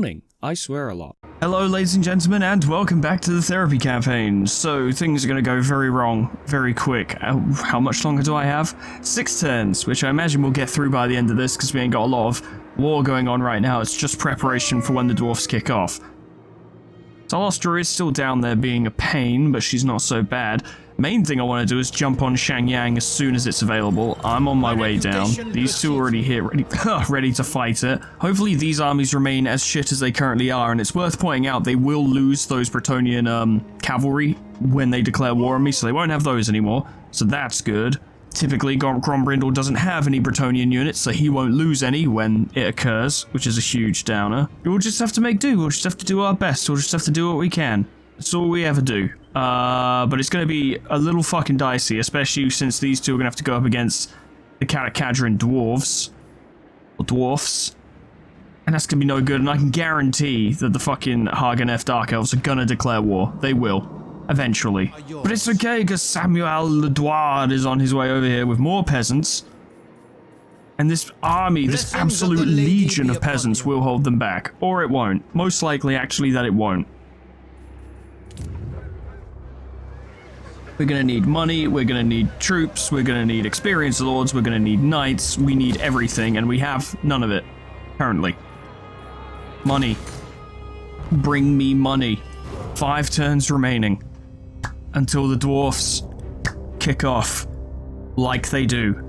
morning. I swear a lot. Hello ladies and gentlemen, and welcome back to the therapy campaign. So things are going to go very wrong, very quick. How much longer do I have? 6 turns, which I imagine we'll get through by the end of this because we ain't got a lot of war going on right now. It's just preparation for when the dwarfs kick off. Talastra is still down there being a pain, but she's not so bad. Main thing I want to do is jump on Shangyang as soon as it's available. I'm on my way down. These two are already here, ready to fight it. Hopefully these armies remain as shit as they currently are, and it's worth pointing out they will lose those Bretonnian cavalry when they declare war on me, so they won't have those anymore. So that's good. Typically, Grombrindle doesn't have any Bretonnian units, so he won't lose any when it occurs, which is a huge downer. We'll just have to make do. We'll just have to do our best. We'll just have to do what we can. That's all we ever do. But it's going to be a little fucking dicey, especially since these two are going to have to go up against the Katakadran dwarves. Or dwarfs. And that's going to be no good, and I can guarantee that the fucking Haganef Dark Elves are going to declare war. They will. Eventually. But it's okay, because Samuel Ledouard is on his way over here with more peasants. And this army, this absolute legion of peasants will hold them back. Or it won't. Most likely, actually, that it won't. We're going to need money, we're going to need troops, we're going to need experienced lords, we're going to need knights, we need everything, and we have none of it, currently. Money. Bring me money. 5 turns remaining. Until the dwarfs kick off. Like they do.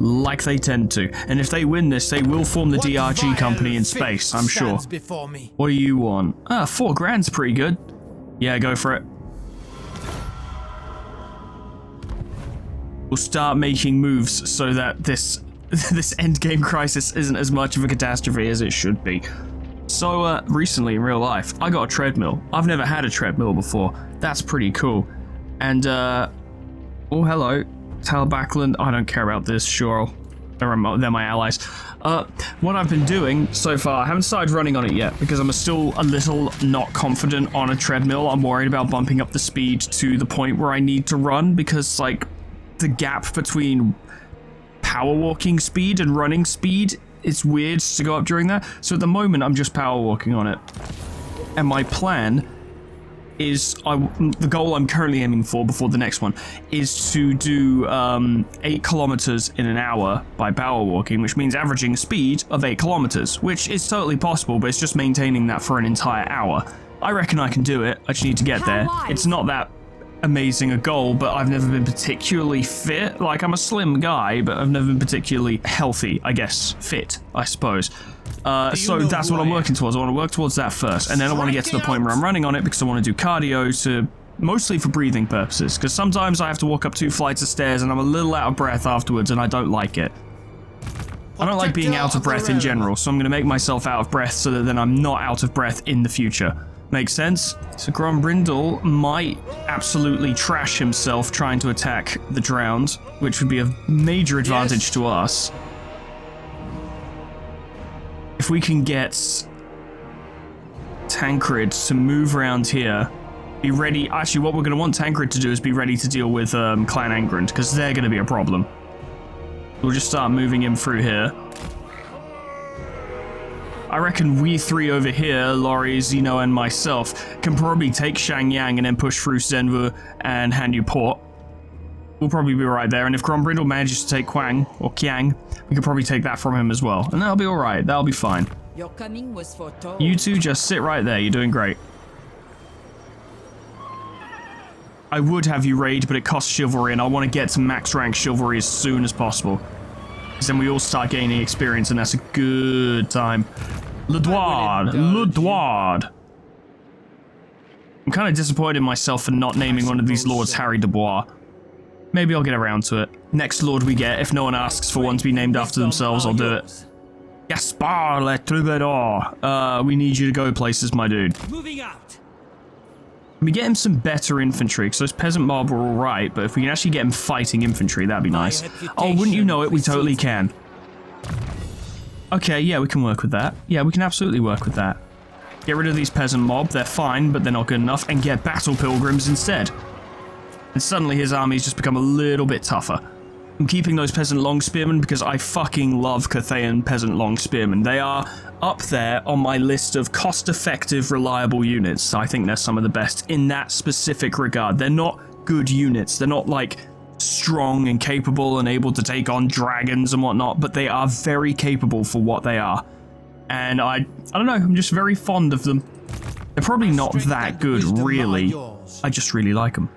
Like they tend to. And if they win this, they will form the DRG company in space, I'm sure. What do you want? 4 grand's pretty good. Yeah, go for it. We'll start making moves so that this endgame crisis isn't as much of a catastrophe as it should be. So, recently in real life, I got a treadmill. I've never had a treadmill before. That's pretty cool. And, oh, hello. Tal Backlund. I don't care about this, sure. They're my allies. What I've been doing so far, I haven't started running on it yet because I'm still a little not confident on a treadmill. I'm worried about bumping up the speed to the point where I need to run because, like, the gap between power walking speed and running speed, it's weird to go up during that. So at the moment, I'm just power walking on it. And my plan is, the goal I'm currently aiming for before the next one, is to do 8 kilometers in an hour by power walking, which means averaging a speed of 8 kilometers, which is totally possible, but it's just maintaining that for an entire hour. I reckon I can do it. I just need to get there. It's not that amazing a goal, but I've never been particularly fit. Like, I'm a slim guy, but I've never been particularly healthy, I guess. Fit, I suppose. So that's what I'm working towards. I want to work towards that first, and then I want to get to the point where I'm running on it because I want to do cardio mostly for breathing purposes, because sometimes I have to walk up 2 flights of stairs and I'm a little out of breath afterwards, and I don't like it. I don't like being out of breath in general, so I'm going to make myself out of breath so that then I'm not out of breath in the future. Makes sense? So Grombrindle might absolutely trash himself trying to attack the drowned, which would be a major advantage to us. If we can get Tancred to move around here, be ready. Actually, what we're going to want Tancred to do is be ready to deal with Clan Angrand, because they're going to be a problem. We'll just start moving him through here. I reckon we 3 over here, Laurie, Zeno, and myself, can probably take Shangyang and then push through Zenwu and Hanyu Port. We'll probably be right there, and if Grombrindle manages to take Kwang, or Kiang, we could probably take that from him as well. And that'll be alright, that'll be fine. Your coming was foretold. You two just sit right there, you're doing great. I would have you raid, but it costs chivalry, and I want to get to max rank chivalry as soon as possible. Because then we all start gaining experience, and that's a good time. Ledouard. I'm kind of disappointed in myself for not naming one of these lords Harry Dubois. Maybe I'll get around to it. Next lord we get, if no one asks for one to be named after themselves, I'll do it. Gaspard Le Troubadour. We need you to go places, my dude. Moving out. We get him some better infantry, because those peasant mob are alright, but if we can actually get him fighting infantry, that'd be nice. Oh, wouldn't you know it, we totally can. Okay, yeah, we can work with that. Yeah, we can absolutely work with that. Get rid of these peasant mob, they're fine, but they're not good enough, and get battle pilgrims instead. And suddenly his army's just become a little bit tougher. I'm keeping those peasant long spearmen because I fucking love Cathayan peasant long spearmen. They are up there on my list of cost-effective, reliable units. I think they're some of the best in that specific regard. They're not good units. They're not like strong and capable and able to take on dragons and whatnot, but they are very capable for what they are. And I don't know, I'm just very fond of them. They're probably not that good, really. I just really like them.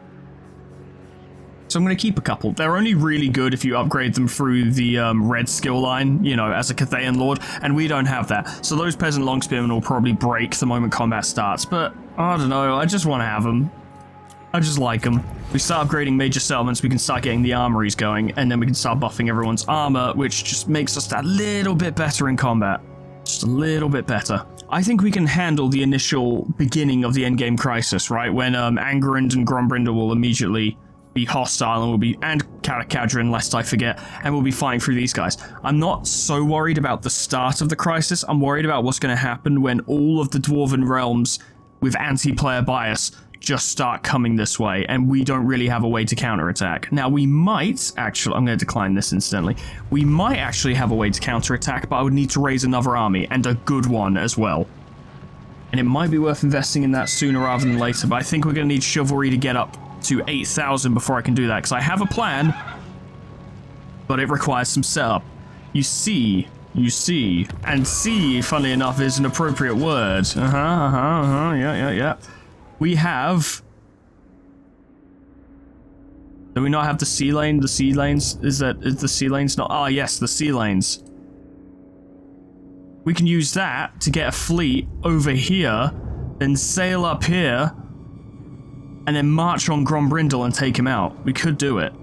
So I'm going to keep a couple. They're only really good if you upgrade them through the red skill line, you know, as a Cathayan Lord, and we don't have that. So those peasant long spearmen will probably break the moment combat starts, but I don't know, I just want to have them. I just like them. We start upgrading major settlements, we can start getting the armories going, and then we can start buffing everyone's armor, which just makes us that little bit better in combat. Just a little bit better. I think we can handle the initial beginning of the endgame crisis, right? When Angerund and Grombrindal will immediately be hostile and Karakadrin, lest I forget, and we'll be fighting through these guys. I'm not so worried about the start of the crisis. I'm worried about what's going to happen when all of the Dwarven realms with anti-player bias just start coming this way, and we don't really have a way to counterattack. Now, we might actually, I'm going to decline this incidentally, we might actually have a way to counterattack, but I would need to raise another army, and a good one as well. And it might be worth investing in that sooner rather than later, but I think we're going to need chivalry to get up to 8,000 before I can do that, because I have a plan, but it requires some setup. You see, and see, funnily enough, is an appropriate word. Yeah. We have... Do we not have the sea lane? The sea lanes? Is the sea lanes not... Ah, yes, the sea lanes. We can use that to get a fleet over here, then sail up here, and then march on Grombrindal and take him out. We could do it.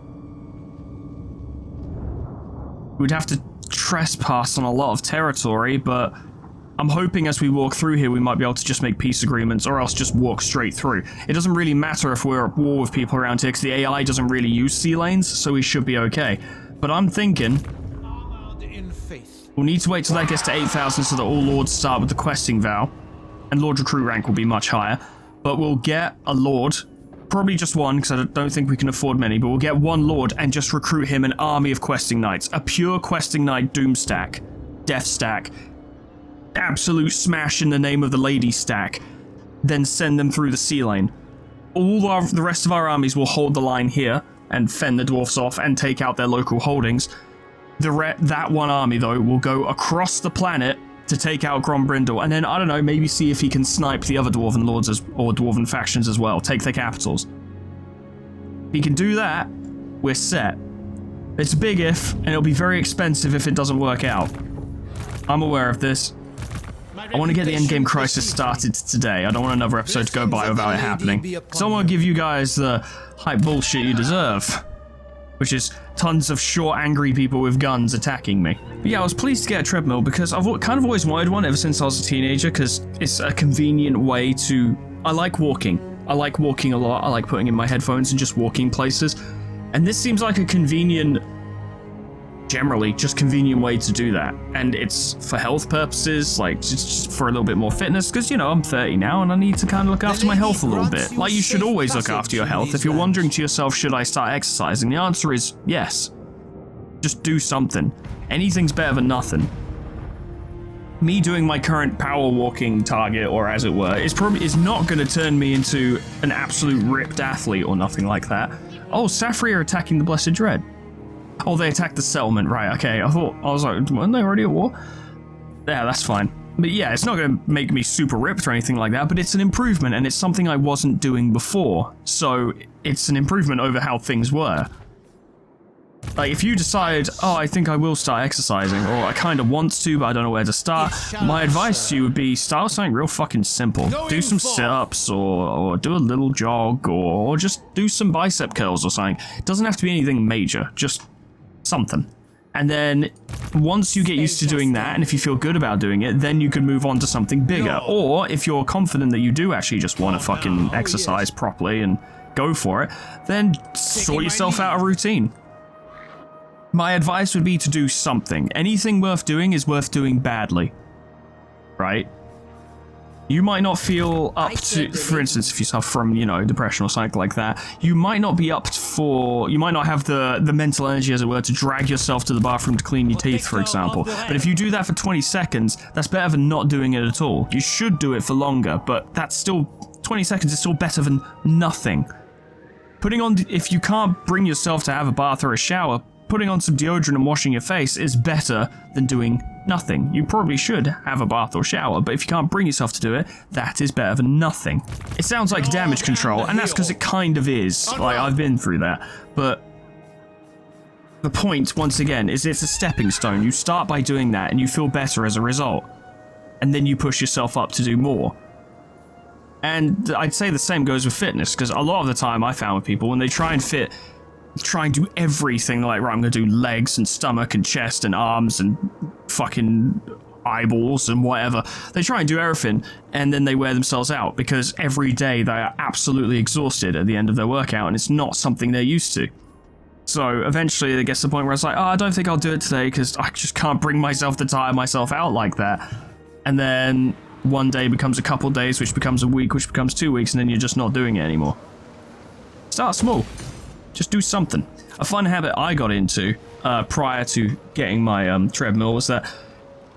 We'd have to trespass on a lot of territory, but I'm hoping as we walk through here we might be able to just make peace agreements or else just walk straight through. It doesn't really matter if we're at war with people around here because the AI doesn't really use sea lanes, so we should be okay. But I'm thinking we'll need to wait till that gets to 8,000 so that all lords start with the questing vow, and lord recruit rank will be much higher. But we'll get a lord, probably just one because I don't think we can afford many, but we'll get one lord and just recruit him an army of questing knights, a pure questing knight doom stack, death stack, absolute smash in the name of the lady stack, then send them through the sea lane. The rest of our armies will hold the line here and fend the dwarfs off and take out their local holdings. That one army, though, will go across the planet to take out Grombrindal, and then, I don't know, maybe see if he can snipe the other Dwarven lords or Dwarven factions as well, take their capitals. If he can do that, we're set. It's a big if, and it'll be very expensive if it doesn't work out. I'm aware of this. I want to get the endgame crisis started today. I don't want another episode to go by without it happening. Because I want to give you guys the hype bullshit you deserve. Which is tons of short, angry people with guns attacking me. But yeah, I was pleased to get a treadmill because I've kind of always wanted one ever since I was a teenager because it's a convenient way to... I like walking. I like walking a lot. I like putting in my headphones and just walking places. And this seems like a convenient... generally just convenient way to do that, and it's for health purposes, like just for a little bit more fitness, because you know I'm 30 now and I need to kind of look after my health a little bit. Like, you should always look after your health. If you're wondering to yourself, should I start exercising, the answer is yes. Just do something. Anything's better than nothing. Me doing my current power walking target, or as it were, is not going to turn me into an absolute ripped athlete or nothing like that. Oh, Safri are attacking the Blessed Dread. Oh, they attacked the settlement, right, okay. I was like, weren't they already at war? Yeah, that's fine. But yeah, it's not going to make me super ripped or anything like that, but it's an improvement, and it's something I wasn't doing before. So, it's an improvement over how things were. Like, if you decide, oh, I think I will start exercising, or I kind of want to, but I don't know where to start, my advice to you would be start with something real fucking simple. Do some sit-ups, or do a little jog, or just do some bicep curls or something. It doesn't have to be anything major, just something. And then once you get used to doing that, and if you feel good about doing it, then you can move on to something bigger. Or if you're confident that you do actually just want to fucking exercise properly and go for it, then sort yourself out a routine. My advice would be to do something. Anything worth doing is worth doing badly. Right? You might not feel up to, for instance, if you suffer from, you know, depression or something like that, you might not be up for, you might not have the mental energy, as it were, to drag yourself to the bathroom to clean your teeth, for example. But if you do that for 20 seconds, that's better than not doing it at all. You should do it for longer, but that's still, 20 seconds is still better than nothing. Putting on, if you can't bring yourself to have a bath or a shower, putting on some deodorant and washing your face is better than doing nothing. You probably should have a bath or shower, but if you can't bring yourself to do it, that is better than nothing. It sounds like damage control, and that's because it kind of is. Like, I've been through that. But the point, once again, is it's a stepping stone. You start by doing that, and you feel better as a result. And then you push yourself up to do more. And I'd say the same goes with fitness, because a lot of the time I found with people, when they try and do everything, like, right, I'm gonna do legs and stomach and chest and arms and fucking eyeballs and whatever. They try and do everything, and then they wear themselves out, because every day they are absolutely exhausted at the end of their workout, and it's not something they're used to. So eventually it gets to the point where it's like, oh, I don't think I'll do it today, because I just can't bring myself to tire myself out like that. And then one day becomes a couple days, which becomes a week, which becomes 2 weeks, and then you're just not doing it anymore. Start small. Just do something. A fun habit I got into prior to getting my treadmill was that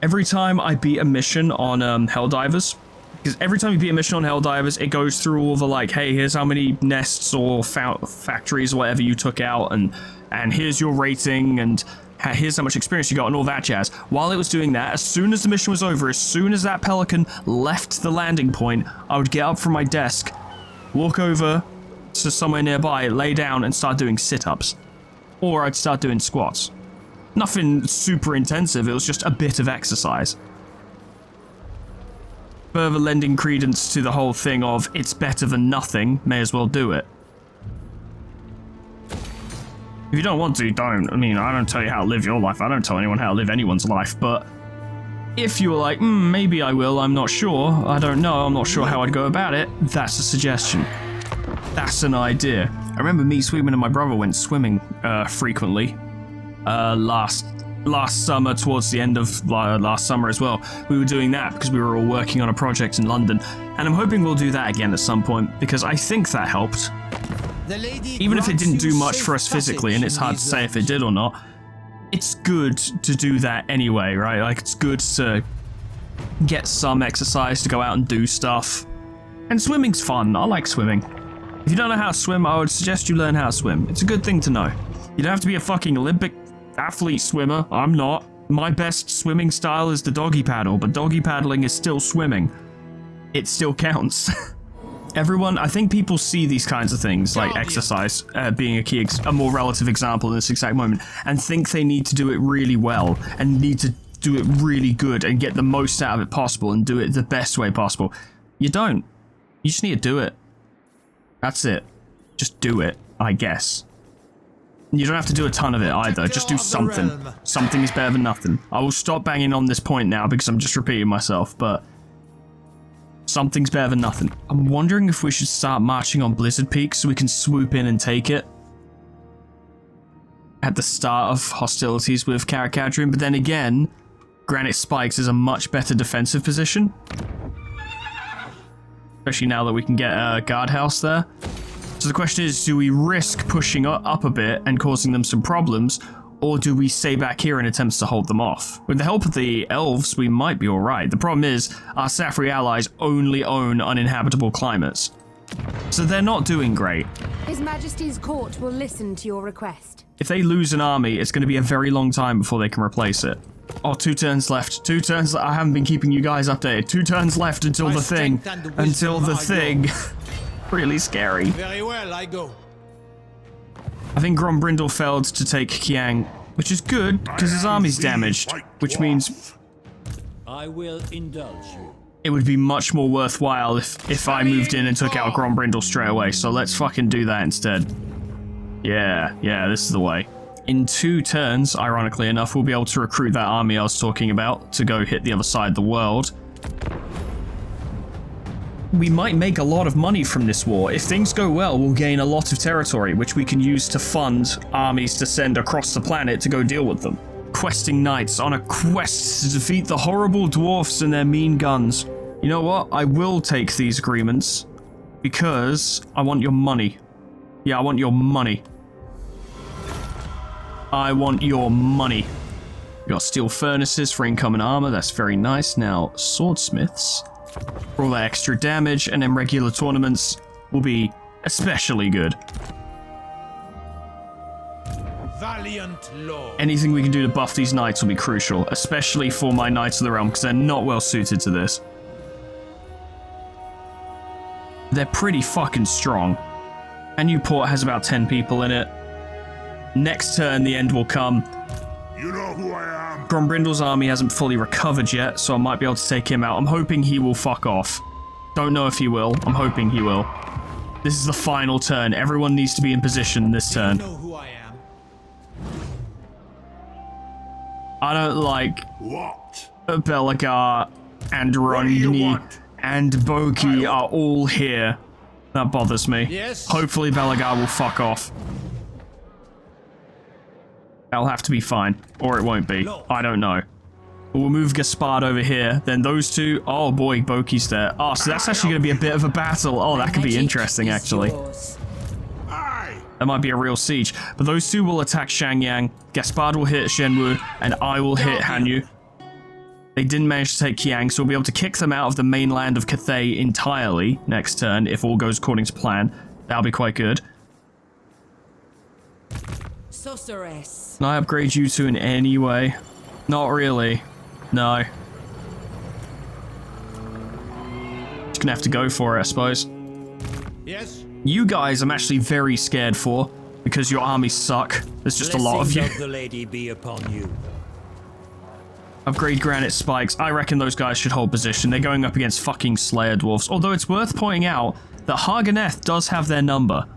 every time I beat a mission on Helldivers, because every time you beat a mission on Helldivers, it goes through all the, like, hey, here's how many nests or factories or whatever you took out, and here's your rating, and here's how much experience you got, and all that jazz. While it was doing that, as soon as the mission was over, as soon as that pelican left the landing point, I would get up from my desk, walk over to somewhere nearby, lay down, and start doing sit-ups. Or I'd start doing squats. Nothing super intensive, it was just a bit of exercise. Further lending credence to the whole thing of, it's better than nothing, may as well do it. If you don't want to, don't. I mean, I don't tell you how to live your life, I don't tell anyone how to live anyone's life, but if you were like, maybe I will, I'm not sure, I don't know, I'm not sure how I'd go about it, that's a suggestion. That's an idea. I remember me, Sweetman, and my brother went swimming frequently last summer, towards the end of last summer as well. We were doing that because we were all working on a project in London, and I'm hoping we'll do that again at some point, because I think that helped. Even if it didn't do much for us physically, and it's hard to say if it did or not, it's good to do that anyway, right? Like, it's good to get some exercise, to go out and do stuff. And swimming's fun. I like swimming. If you don't know how to swim, I would suggest you learn how to swim. It's a good thing to know. You don't have to be a fucking Olympic athlete swimmer. I'm not. My best swimming style is the doggy paddle, but doggy paddling is still swimming. It still counts. Everyone, I think people see these kinds of things, like exercise, being a more relative example in this exact moment, and think they need to do it really well, and need to do it really good, and get the most out of it possible, and do it the best way possible. You don't. You just need to do it. That's it. Just do it, I guess. You don't have to do a ton of it either, just do something. Something is better than nothing. I will stop banging on this point now because I'm just repeating myself, but something's better than nothing. I'm wondering if we should start marching on Blizzard Peak so we can swoop in and take it at the start of hostilities with Karakadrin, but then again, Granite Spikes is a much better defensive position. Especially now that we can get a guardhouse there. So the question is, do we risk pushing up a bit and causing them some problems, or do we stay back here in attempts to hold them off? With the help of the elves, we might be alright. The problem is, our Safri allies only own uninhabitable climates. So they're not doing great. His Majesty's court will listen to your request. If they lose an army, it's going to be a very long time before they can replace it. Oh, 2 turns left. 2 turns. I haven't been keeping you guys updated. 2 turns left until the thing. Until the thing. Really scary. Very well, I go. I think Grombrindle failed to take Kiang, which is good because his army's damaged, which means I will indulge you. It would be much more worthwhile if I moved in and took out Grombrindle straight away. So let's fucking do that instead. Yeah, this is the way. In 2 turns, ironically enough, we'll be able to recruit that army I was talking about to go hit the other side of the world. We might make a lot of money from this war. If things go well, we'll gain a lot of territory, which we can use to fund armies to send across the planet to go deal with them. Questing knights on a quest to defeat the horrible dwarfs and their mean guns. You know what? I will take these agreements because I want your money. Yeah, I want your money. I want your money. We got steel furnaces for incoming armor. That's very nice. Now, swordsmiths for all that extra damage, and then regular tournaments will be especially good. Valiant Lord. Anything we can do to buff these knights will be crucial, especially for my Knights of the Realm, because they're not well suited to this. They're pretty fucking strong. And Newport has about 10 people in it. Next turn, the end will come. You know who I am. Grombrindle's army hasn't fully recovered yet, so I might be able to take him out. I'm hoping he will fuck off. Don't know if he will. I'm hoping he will. This is the final turn. Everyone needs to be in position this turn. You know who I am. I don't like What? Belagar and Ronni and Boki are all here. That bothers me. Yes? Hopefully Belagar will fuck off. That'll have to be fine. Or it won't be. No. I don't know. But we'll move Gaspard over here. Then those two. Oh boy, Boki's there. Oh, so that's actually going to be a bit of a battle. Oh, that could be Magic interesting, is actually. yours. Aye. That might be a real siege. But those two will attack Shangyang. Gaspard will hit Shenwu, and I will hit Hanyu. They didn't manage to take Qiang, so we'll be able to kick them out of the mainland of Cathay entirely next turn, if all goes according to plan. That'll be quite good. Sorceress. Can I upgrade you two in any way? Not really. No. Just gonna have to go for it, I suppose. Yes? You guys I'm actually very scared for, because your armies suck. There's just a lot of you. Blessings of the lady be upon you. Upgrade granite spikes. I reckon those guys should hold position. They're going up against fucking Slayer dwarfs. Although it's worth pointing out that Haganeth does have their number.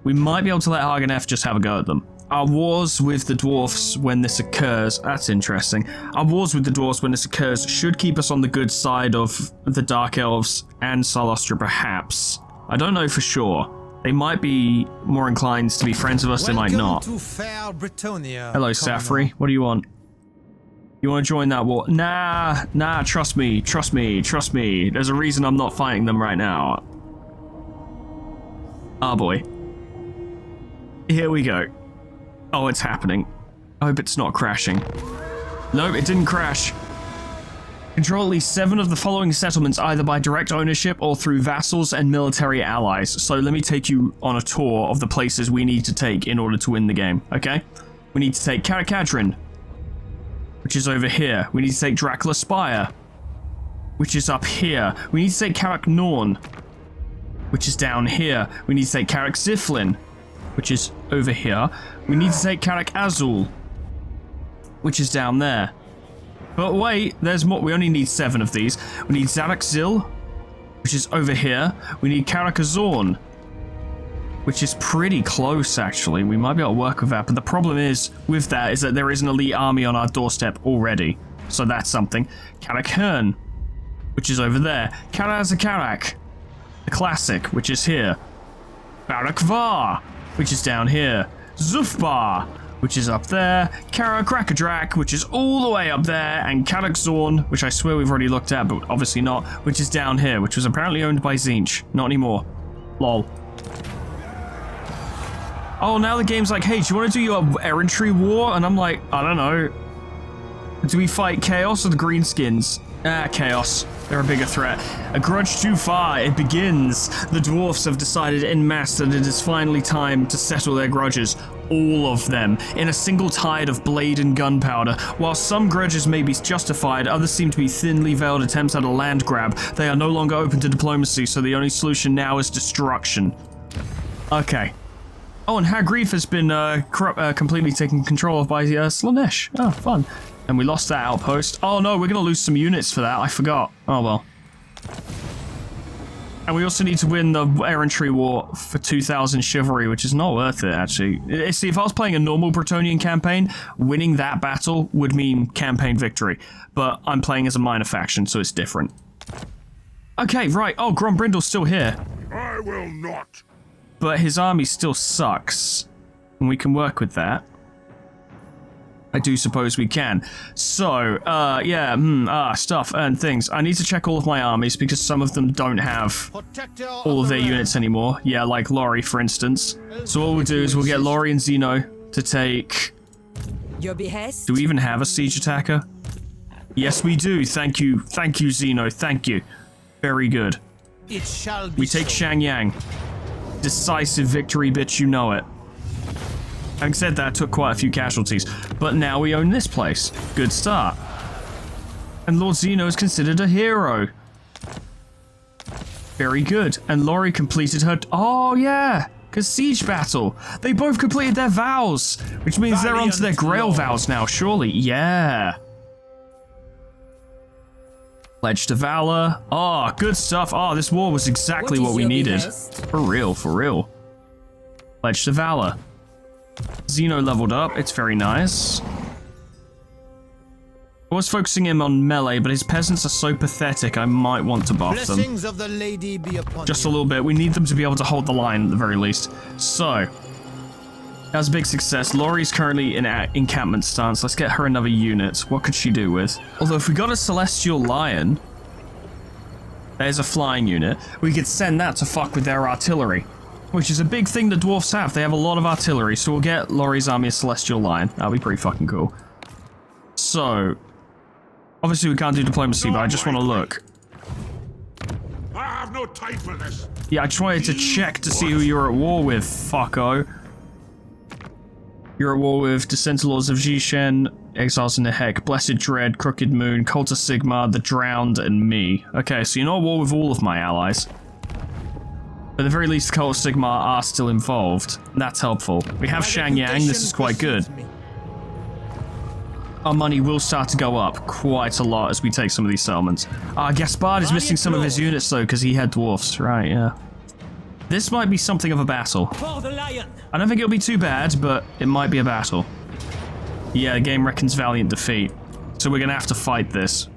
We might be able to let Haganeth just have a go at them. Our wars with the dwarfs when this occurs, that's interesting. Our wars with the dwarfs when this occurs should keep us on the good side of the Dark Elves and Salostra perhaps. I don't know for sure. They might be more inclined to be friends with us, they might not. To fair Britonia, Hello, Commoner. Safri. What do you want? You want to join that war? Nah, trust me. There's a reason I'm not fighting them right now. Ah, boy. Here we go. Oh, it's happening. I hope it's not crashing. Nope, it didn't crash. Control at least 7 of the following settlements either by direct ownership or through vassals and military allies. So let me take you on a tour of the places we need to take in order to win the game, okay? We need to take Karakadrin, which is over here. We need to take Dracula Spire, which is up here. We need to take Karak Norn, which is down here. We need to take Karak Ziflin, which is over here. We need to take Karak Azul, which is down there. But wait, there's more. We only need 7 of these. We need Zarak Zil, which is over here. We need Karak Azorn, which is pretty close, actually. We might be able to work with that, but the problem is with that is that there is an elite army on our doorstep already. So that's something. Karak Hern, which is over there. Karazakarak, the classic, which is here. Barak Var, which is down here. Zufbar, which is up there. Karakrakadrak, which is all the way up there. And Karak Zorn, which I swear we've already looked at, but obviously not, which is down here, which was apparently owned by Zinch. Not anymore. Lol. Oh, now the game's like, hey, do you want to do your errantry war? And I'm like, I don't know. Do we fight Chaos or the Greenskins? Chaos. They're a bigger threat. A grudge too far. It begins. The dwarfs have decided en masse that it is finally time to settle their grudges. All of them, in a single tide of blade and gunpowder. While some grudges may be justified, others seem to be thinly veiled attempts at a land grab. They are no longer open to diplomacy, so the only solution now is destruction. Okay. Oh, and Hagreef has been completely taken control of by Slanesh. Oh, fun. And we lost that outpost. Oh no, we're going to lose some units for that. I forgot. Oh well. And we also need to win the errantry war for 2,000 chivalry, which is not worth it, actually. See, if I was playing a normal Bretonian campaign, winning that battle would mean campaign victory. But I'm playing as a minor faction, so it's different. Okay, right. Oh, Grombrindle's still here. I will not. But his army still sucks. And we can work with that. I do suppose we can. So, stuff and things. I need to check all of my armies because some of them don't have all of their units anymore. Yeah, like Laurie, for instance. So what we'll do is we'll get Laurie and Zeno to take... Your behest? Do we even have a siege attacker? Yes, we do. Thank you. Thank you, Zeno. Thank you. Very good. It shall be We take so. Shangyang. Decisive victory, bitch, you know it. Having said that, took quite a few casualties, but now we own this place. Good start. And Lord Zeno is considered a hero. Very good. And Laurie completed her... Oh, yeah! Because siege battle. They both completed their vows, which means they're onto their Grail vows now, surely. Yeah. Pledge to Valor. Oh, good stuff. Oh, this war was exactly what we needed. For real, for real. Pledge to Valor. Zeno leveled up. It's very nice. I was focusing him on melee, but his peasants are so pathetic, I might want to buff them. Blessings of the lady be upon Just a you. little bit. We need them to be able to hold the line at the very least. So, that was a big success. Laurie's currently in encampment stance. Let's get her another unit. What could she do with? Although if we got a Celestial Lion, there's a flying unit, we could send that to fuck with their artillery. Which is a big thing the dwarfs have. They have a lot of artillery, so we'll get Laurie's army a Celestial Lion. That'll be pretty fucking cool. So, obviously we can't do diplomacy, but I just want to look. I have no time for this. Yeah, I just wanted to check to see who you're at war with, fucko. You're at war with Descentalors of Jishen, Exiles in the Heck, Blessed Dread, Crooked Moon, Cult of Sigmar, The Drowned, and me. Okay, so you're not at war with all of my allies. But at the very least, the Cult of Sigmar are still involved. That's helpful. We have Shangyang, this is quite good. Our money will start to go up quite a lot as we take some of these settlements. Gaspard is missing some of his units though, because he had dwarfs. Right, yeah. This might be something of a battle. For the lion! I don't think it'll be too bad, but it might be a battle. Yeah, the game reckons valiant defeat. So we're gonna have to fight this.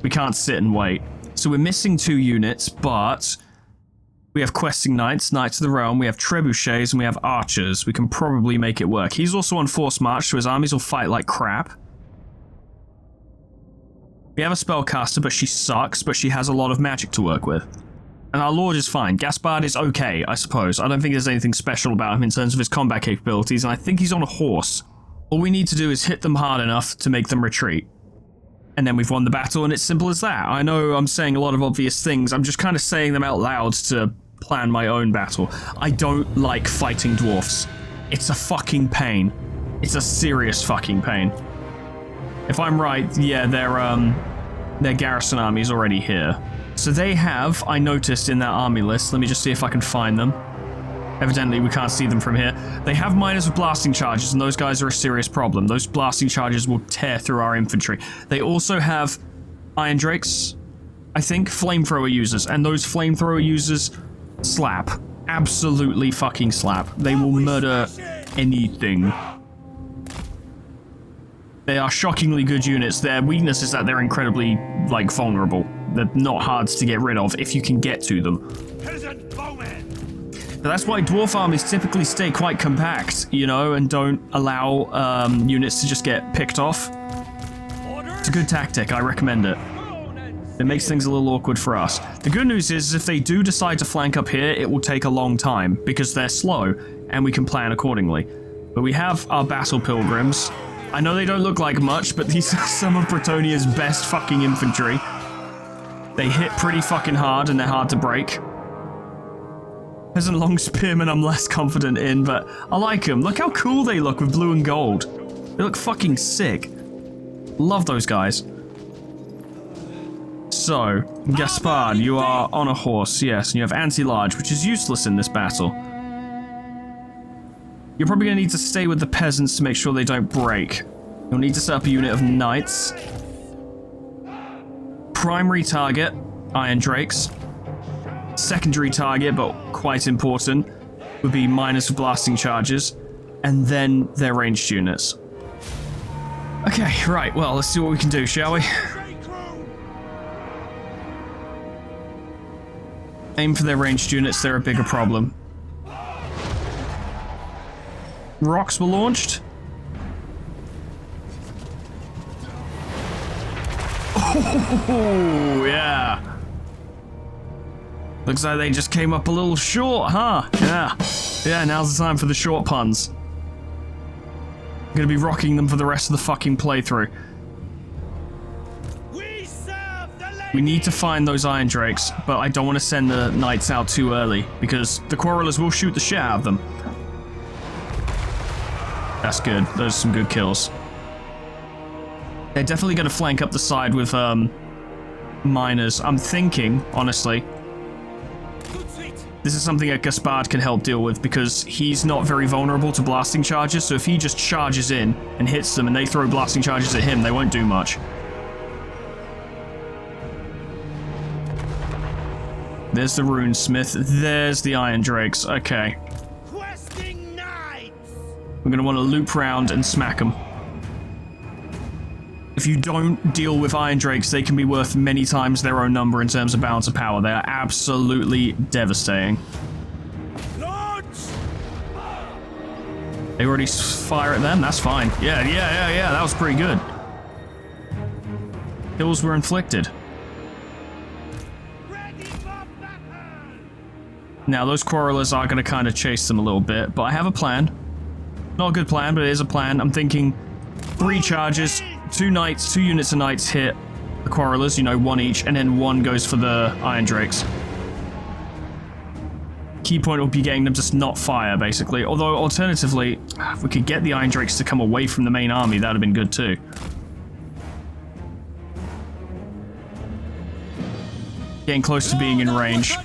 We can't sit and wait. So we're missing 2 units, but we have questing knights, knights of the realm, we have trebuchets, and we have archers. We can probably make it work. He's also on forced march, so his armies will fight like crap. We have a spellcaster, but she sucks, but she has a lot of magic to work with. And our lord is fine. Gaspard is okay, I suppose. I don't think there's anything special about him in terms of his combat capabilities, and I think he's on a horse. All we need to do is hit them hard enough to make them retreat. And then we've won the battle, and it's simple as that. I know I'm saying a lot of obvious things, I'm just kind of saying them out loud to plan my own battle. I don't like fighting dwarfs. It's a fucking pain. It's a serious fucking pain. If I'm right, yeah, their garrison army is already here. So they have, I noticed in that army list, let me just see if I can find them. Evidently, we can't see them from here. They have miners with blasting charges, and those guys are a serious problem. Those blasting charges will tear through our infantry. They also have Iron Drakes, I think, flamethrower users, and those flamethrower users slap. Absolutely fucking slap. They will murder anything. They are shockingly good units. Their weakness is that they're incredibly, like, vulnerable. They're not hard to get rid of if you can get to them. Peasant bowmen! But that's why dwarf armies typically stay quite compact, you know, and don't allow units to just get picked off. It's a good tactic, I recommend it. It makes things a little awkward for us. The good news is if they do decide to flank up here, it will take a long time, because they're slow, and we can plan accordingly. But we have our battle pilgrims. I know they don't look like much, but these are some of Bretonia's best fucking infantry. They hit pretty fucking hard, and they're hard to break. Peasant long spearmen I'm less confident in, but I like them. Look how cool they look with blue and gold. They look fucking sick. Love those guys. So, Gaspard, you are on a horse, yes, and you have anti-large, which is useless in this battle. You're probably going to need to stay with the peasants to make sure they don't break. You'll need to set up a unit of knights. Primary target, Iron Drakes. Secondary target, but quite important, would be miners with blasting charges. And then their ranged units. Okay, right, well, let's see what we can do, shall we? Aim for their ranged units, they're a bigger problem. Rocks were launched. Oh, yeah. Looks like they just came up a little short, huh? Yeah. Yeah, now's the time for the short puns. I'm gonna be rocking them for the rest of the fucking playthrough. We need to find those Iron Drakes, but I don't want to send the Knights out too early, because the Quarrelers will shoot the shit out of them. That's good. Those are some good kills. They're definitely going to flank up the side with miners. I'm thinking, honestly, this is something that Gaspard can help deal with, because he's not very vulnerable to blasting charges, so if he just charges in and hits them and they throw blasting charges at him, they won't do much. There's the Runesmith. There's the Iron Drakes. Okay. We're going to want to loop round and smack them. If you don't deal with Iron Drakes, they can be worth many times their own number in terms of balance of power. They are absolutely devastating. They already fire at them? That's fine. Yeah. That was pretty good. Kills were inflicted. Now, those Quarrelers are going to kind of chase them a little bit, but I have a plan. Not a good plan, but it is a plan. I'm thinking 3 charges, 2 Knights, 2 units of Knights hit the Quarrelers, you know, 1 each, and then 1 goes for the Iron Drakes. Key point will be getting them to not fire, basically. Although, alternatively, if we could get the Iron Drakes to come away from the main army, that would have been good too. Getting close to being in range.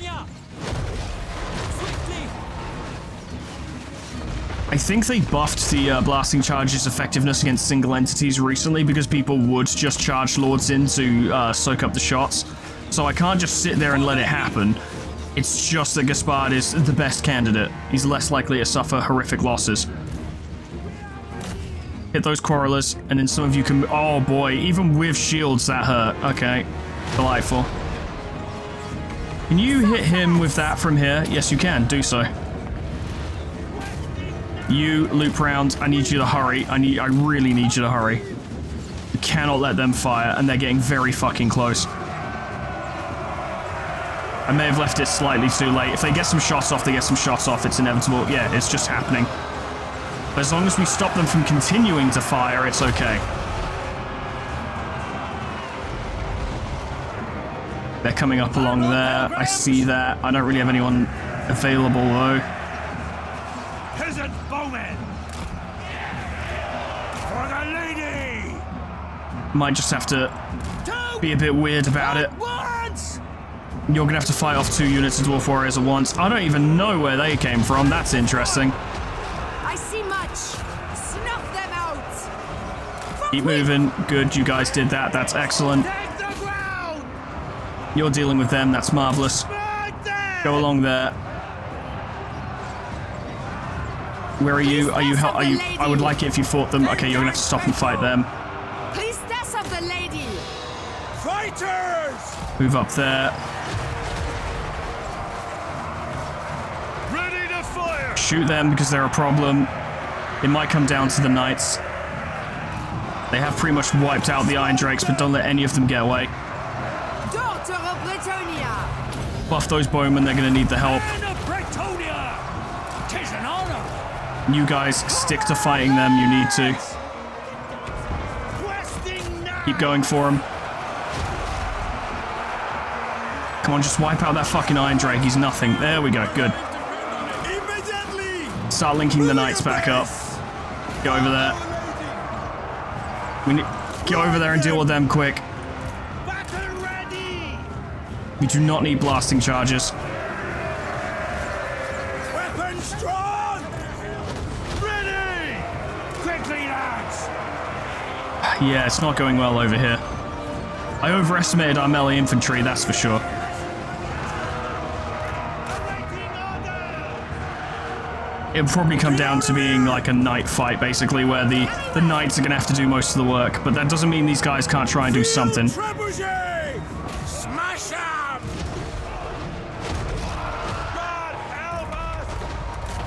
I think they buffed the blasting charges effectiveness against single entities recently because people would just charge lords in to soak up the shots. So I can't just sit there and let it happen. It's just that Gaspard is the best candidate. He's less likely to suffer horrific losses. Hit those Quarrelers, and then some of you can... Oh boy, even with shields that hurt. Okay, delightful. Can you hit him with that from here? Yes, you can. Do so. You loop round. I need you to hurry. I really need you to hurry. You cannot let them fire, and they're getting very fucking close. I may have left it slightly too late. If they get some shots off, they get some shots off. It's inevitable. Yeah, it's just happening. But as long as we stop them from continuing to fire, it's okay. They're coming up along there. I see that. I don't really have anyone available, though. Peasant bowmen! For the lady! Might just have to be a bit weird about it. You're gonna have to fight off 2 units of Dwarf Warriors at once. I don't even know where they came from. That's interesting. I see much. Snuff them out. Keep moving. Good, you guys did that. That's excellent. You're dealing with them. That's marvelous. Go along there. Where are you? Are you? I would like it if you fought them. Okay, you're gonna have to stop and fight them. Priestess of the lady. Fighters! Move up there. Ready to fire! Shoot them because they're a problem. It might come down to the Knights. They have pretty much wiped out the Iron Drakes, but don't let any of them get away. Daughter of Bretonia. Buff those bowmen, they're gonna need the help. You guys stick to fighting them, you need to. Keep going for them. Come on, just wipe out that fucking Iron Drake, he's nothing. There we go, good. Start linking the Knights back up. Go over there. We need... Go over there and deal with them quick. We do not need blasting charges. Weapons drawn! Ready! Quickly, lads! Yeah, it's not going well over here. I overestimated our melee infantry, that's for sure. It'll probably come down to being like a knight fight, basically, where the knights are going to have to do most of the work, but that doesn't mean these guys can't try and do something. Smash them! God help us!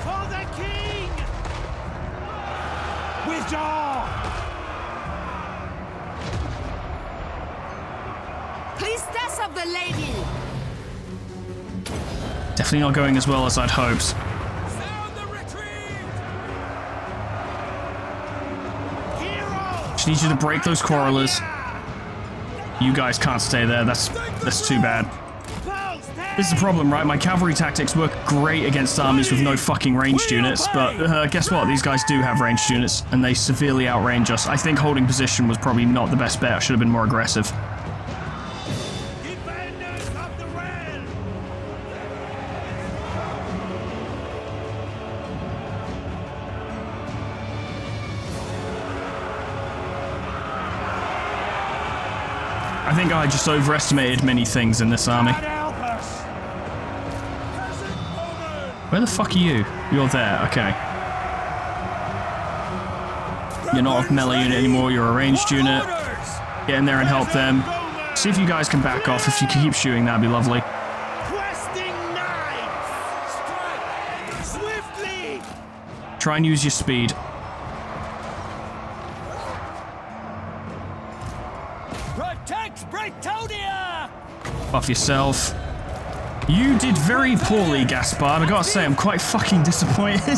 For the king! Withdraw! the lady! Definitely not going as well as I'd hoped. Sound the retreat! Just need you to break those quarrelers. You guys can't stay there. That's too bad. This is the problem, right? My cavalry tactics work great against armies with no fucking ranged units, but guess what? These guys do have ranged units, and they severely outrange us. I think holding position was probably not the best bet. I should have been more aggressive. Defenders of the realm! I think I just overestimated many things in this army. Where the fuck are you? You're there, okay. You're not a melee unit anymore, you're a ranged unit. Get in there and help them. See if you guys can back off. If you can keep shooting, that'd be lovely. Try and use your speed. Protect Britonia! Buff yourself. You did very poorly, Gaspard. I gotta say, I'm quite fucking disappointed.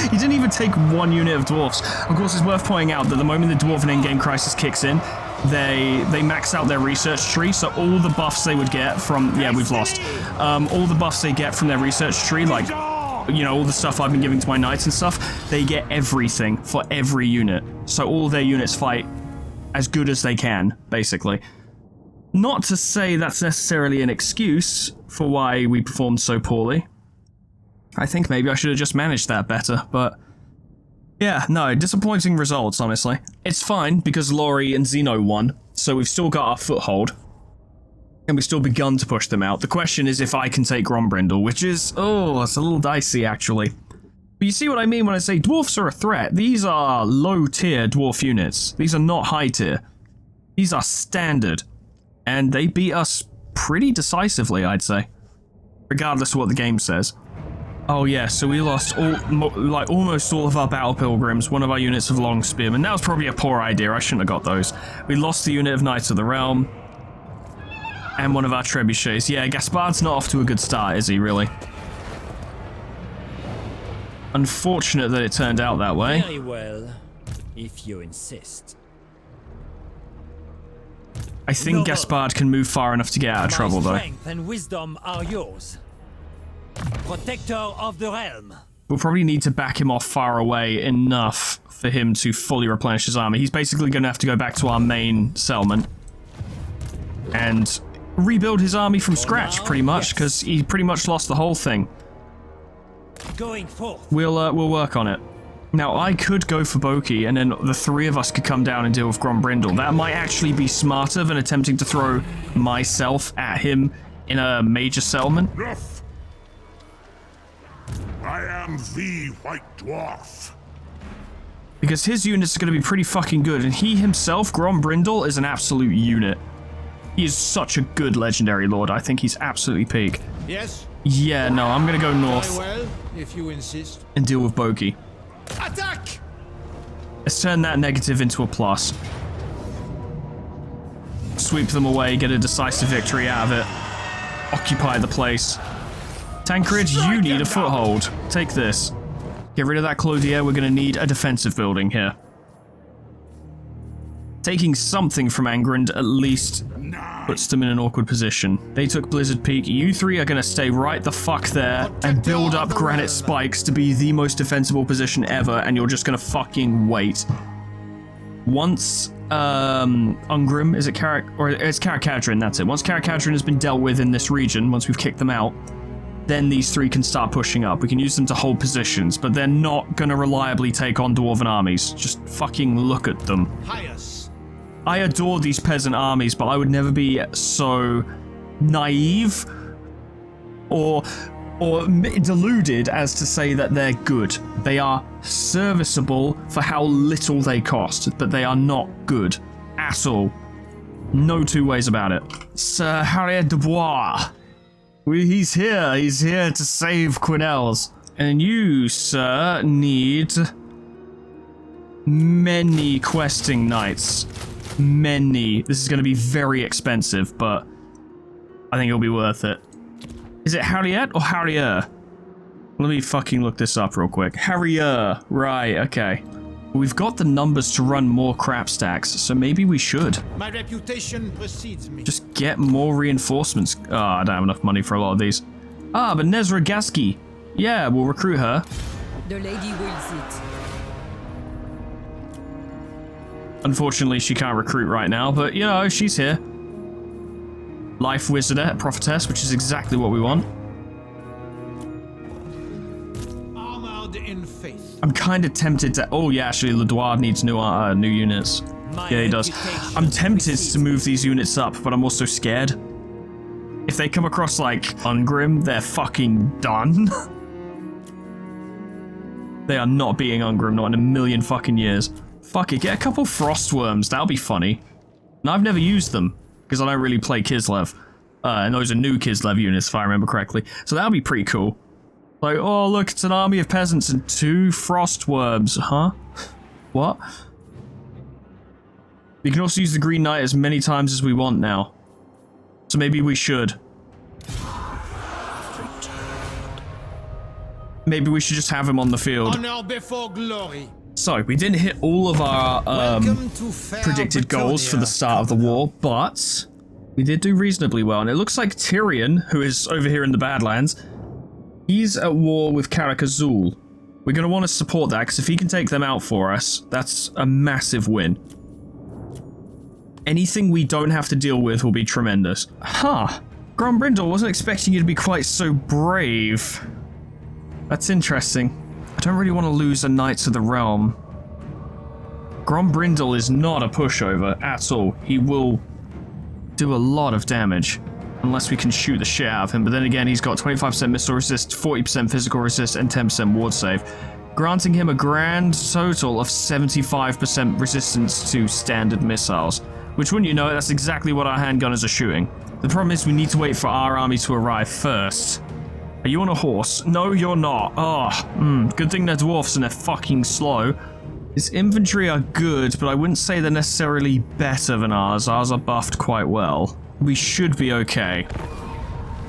You didn't even take one unit of dwarfs. Of course, it's worth pointing out that the moment the Dwarven endgame crisis kicks in, they max out their research tree, so all the buffs they would get from... Yeah, we've lost. All the buffs they get from their research tree, like, you know, all the stuff I've been giving to my knights and stuff, they get everything for every unit. So all their units fight as good as they can, basically. Not to say that's necessarily an excuse for why we performed so poorly. I think maybe I should have just managed that better, but... Yeah, no, disappointing results, honestly. It's fine, because Laurie and Zeno won, so we've still got our foothold. And we've still begun to push them out. The question is if I can take Grombrindle, which is... Oh, it's a little dicey, actually. But you see what I mean when I say dwarfs are a threat? These are low-tier dwarf units. These are not high-tier. These are standard. And they beat us pretty decisively, I'd say. Regardless of what the game says. Oh yeah, so we lost almost all of our battle pilgrims, one of our units of long spearmen. That was probably a poor idea, I shouldn't have got those. We lost the unit of Knights of the Realm. And one of our trebuchets. Yeah, Gaspard's not off to a good start, is he, really? Unfortunate that it turned out that way. Very well, if you insist. I think Gaspard can move far enough to get out of trouble, though. My strength and wisdom are yours. Protector of the realm. We'll probably need to back him off far away enough for him to fully replenish his army. He's basically going to have to go back to our main settlement and rebuild his army from scratch, pretty much, because he pretty much lost the whole thing. Going forth. We'll work on it. Now, I could go for Boki, and then the three of us could come down and deal with Grombrindle. That might actually be smarter than attempting to throw myself at him in a major settlement. Enough! I am the White Dwarf. Because his units are going to be pretty fucking good, and he himself, Grombrindle, is an absolute unit. He is such a good legendary lord. I think he's absolutely peak. Yes? Yeah, no, I'm going to go north Very well, if you insist. and deal with Boki. Attack! Let's turn that negative into a plus. Sweep them away, get a decisive victory out of it. Occupy the place. Tancred, you need a foothold. Take this. Get rid of that Clothier, we're going to need a defensive building here. Taking something from Angrand at least puts them in an awkward position. They took Blizzard Peak. You three are going to stay right the fuck there and build up granite spikes to be the most defensible position ever, and you're just going to fucking wait. Once Ungrim, is it Karak, or it's Karakadrin, that's it. Once Karakadrin has been dealt with in this region, once we've kicked them out, then these three can start pushing up. We can use them to hold positions, but they're not going to reliably take on Dwarven armies. Just fucking look at them. Highest. I adore these peasant armies, but I would never be so naive or deluded as to say that they're good. They are serviceable for how little they cost, but they are not good at all. No two ways about it. Sir Harry de Bois. He's here to save Quinnell's. And you, sir, need many questing knights. Many. This is going to be very expensive, but I think it'll be worth it. Is it Harriet or Harrier? Let me fucking look this up real quick. Harrier. Right, okay. We've got the numbers to run more crap stacks, so maybe we should. My reputation precedes me. Just get more reinforcements. Oh, I don't have enough money for a lot of these. Ah, but Nezra Gaski. Yeah, we'll recruit her. The lady will sit. Unfortunately, she can't recruit right now, but, you know, she's here. Life Wizardess, Prophetess, which is exactly what we want. Armored in faith. I'm kind of tempted to... Oh, yeah, actually, Ledoir needs new units. Yeah, he does. I'm tempted to move these units up, but I'm also scared. If they come across, like, Ungrim, they're fucking done. They are not beating Ungrim, not in a million fucking years. Fuck it, get a couple Frostworms, that'll be funny. And I've never used them, because I don't really play Kislev. And those are new Kislev units, if I remember correctly. So that'll be pretty cool. Like, oh look, it's an army of peasants and 2 Frostworms, huh? What? We can also use the Green Knight as many times as we want now. So maybe we should. Maybe we should just have him on the field. Honor before glory. So, we didn't hit all of our predicted goals for the start of the war, but we did do reasonably well. And it looks like Tyrion, who is over here in the Badlands, he's at war with Karak Azul. We're going to want to support that, because if he can take them out for us, that's a massive win. Anything we don't have to deal with will be tremendous. Huh. Grombrindle, wasn't expecting you to be quite so brave. That's interesting. I don't really want to lose a Knights of the Realm. Grombrindle is not a pushover at all. He will do a lot of damage. Unless we can shoot the shit out of him. But then again, he's got 25% missile resist, 40% physical resist, and 10% ward save. Granting him a grand total of 75% resistance to standard missiles. Which, wouldn't you know it, that's exactly what our handgunners are shooting. The problem is we need to wait for our army to arrive first. Are you on a horse? No, you're not. Oh, good thing they're dwarfs and they're fucking slow. His infantry are good, but I wouldn't say they're necessarily better than ours. Ours are buffed quite well. We should be okay.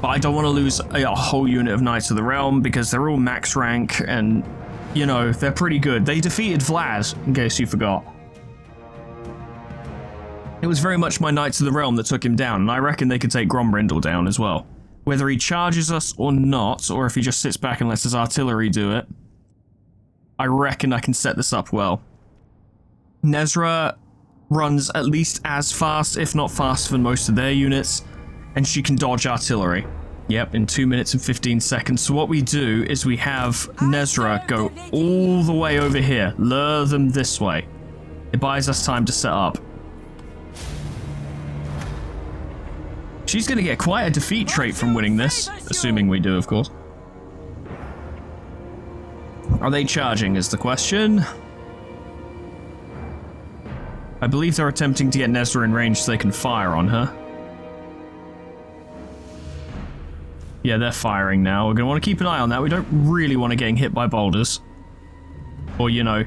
But I don't want to lose a whole unit of Knights of the Realm because they're all max rank and, you know, they're pretty good. They defeated Vlad, in case you forgot. It was very much my Knights of the Realm that took him down, and I reckon they could take Grombrindle down as well. Whether he charges us or not, or if he just sits back and lets his artillery do it, I reckon I can set this up well. Nezra runs at least as fast, if not faster than most of their units, and she can dodge artillery. Yep, in 2 minutes and 15 seconds. So what we do is we have Nezra go all the way over here, lure them this way. It buys us time to set up. She's going to get quite a defeat trait from winning this, assuming we do, of course. Are they charging is the question. I believe they're attempting to get Nezra in range so they can fire on her. Yeah, they're firing now. We're going to want to keep an eye on that. We don't really want to get hit by boulders. Or, you know,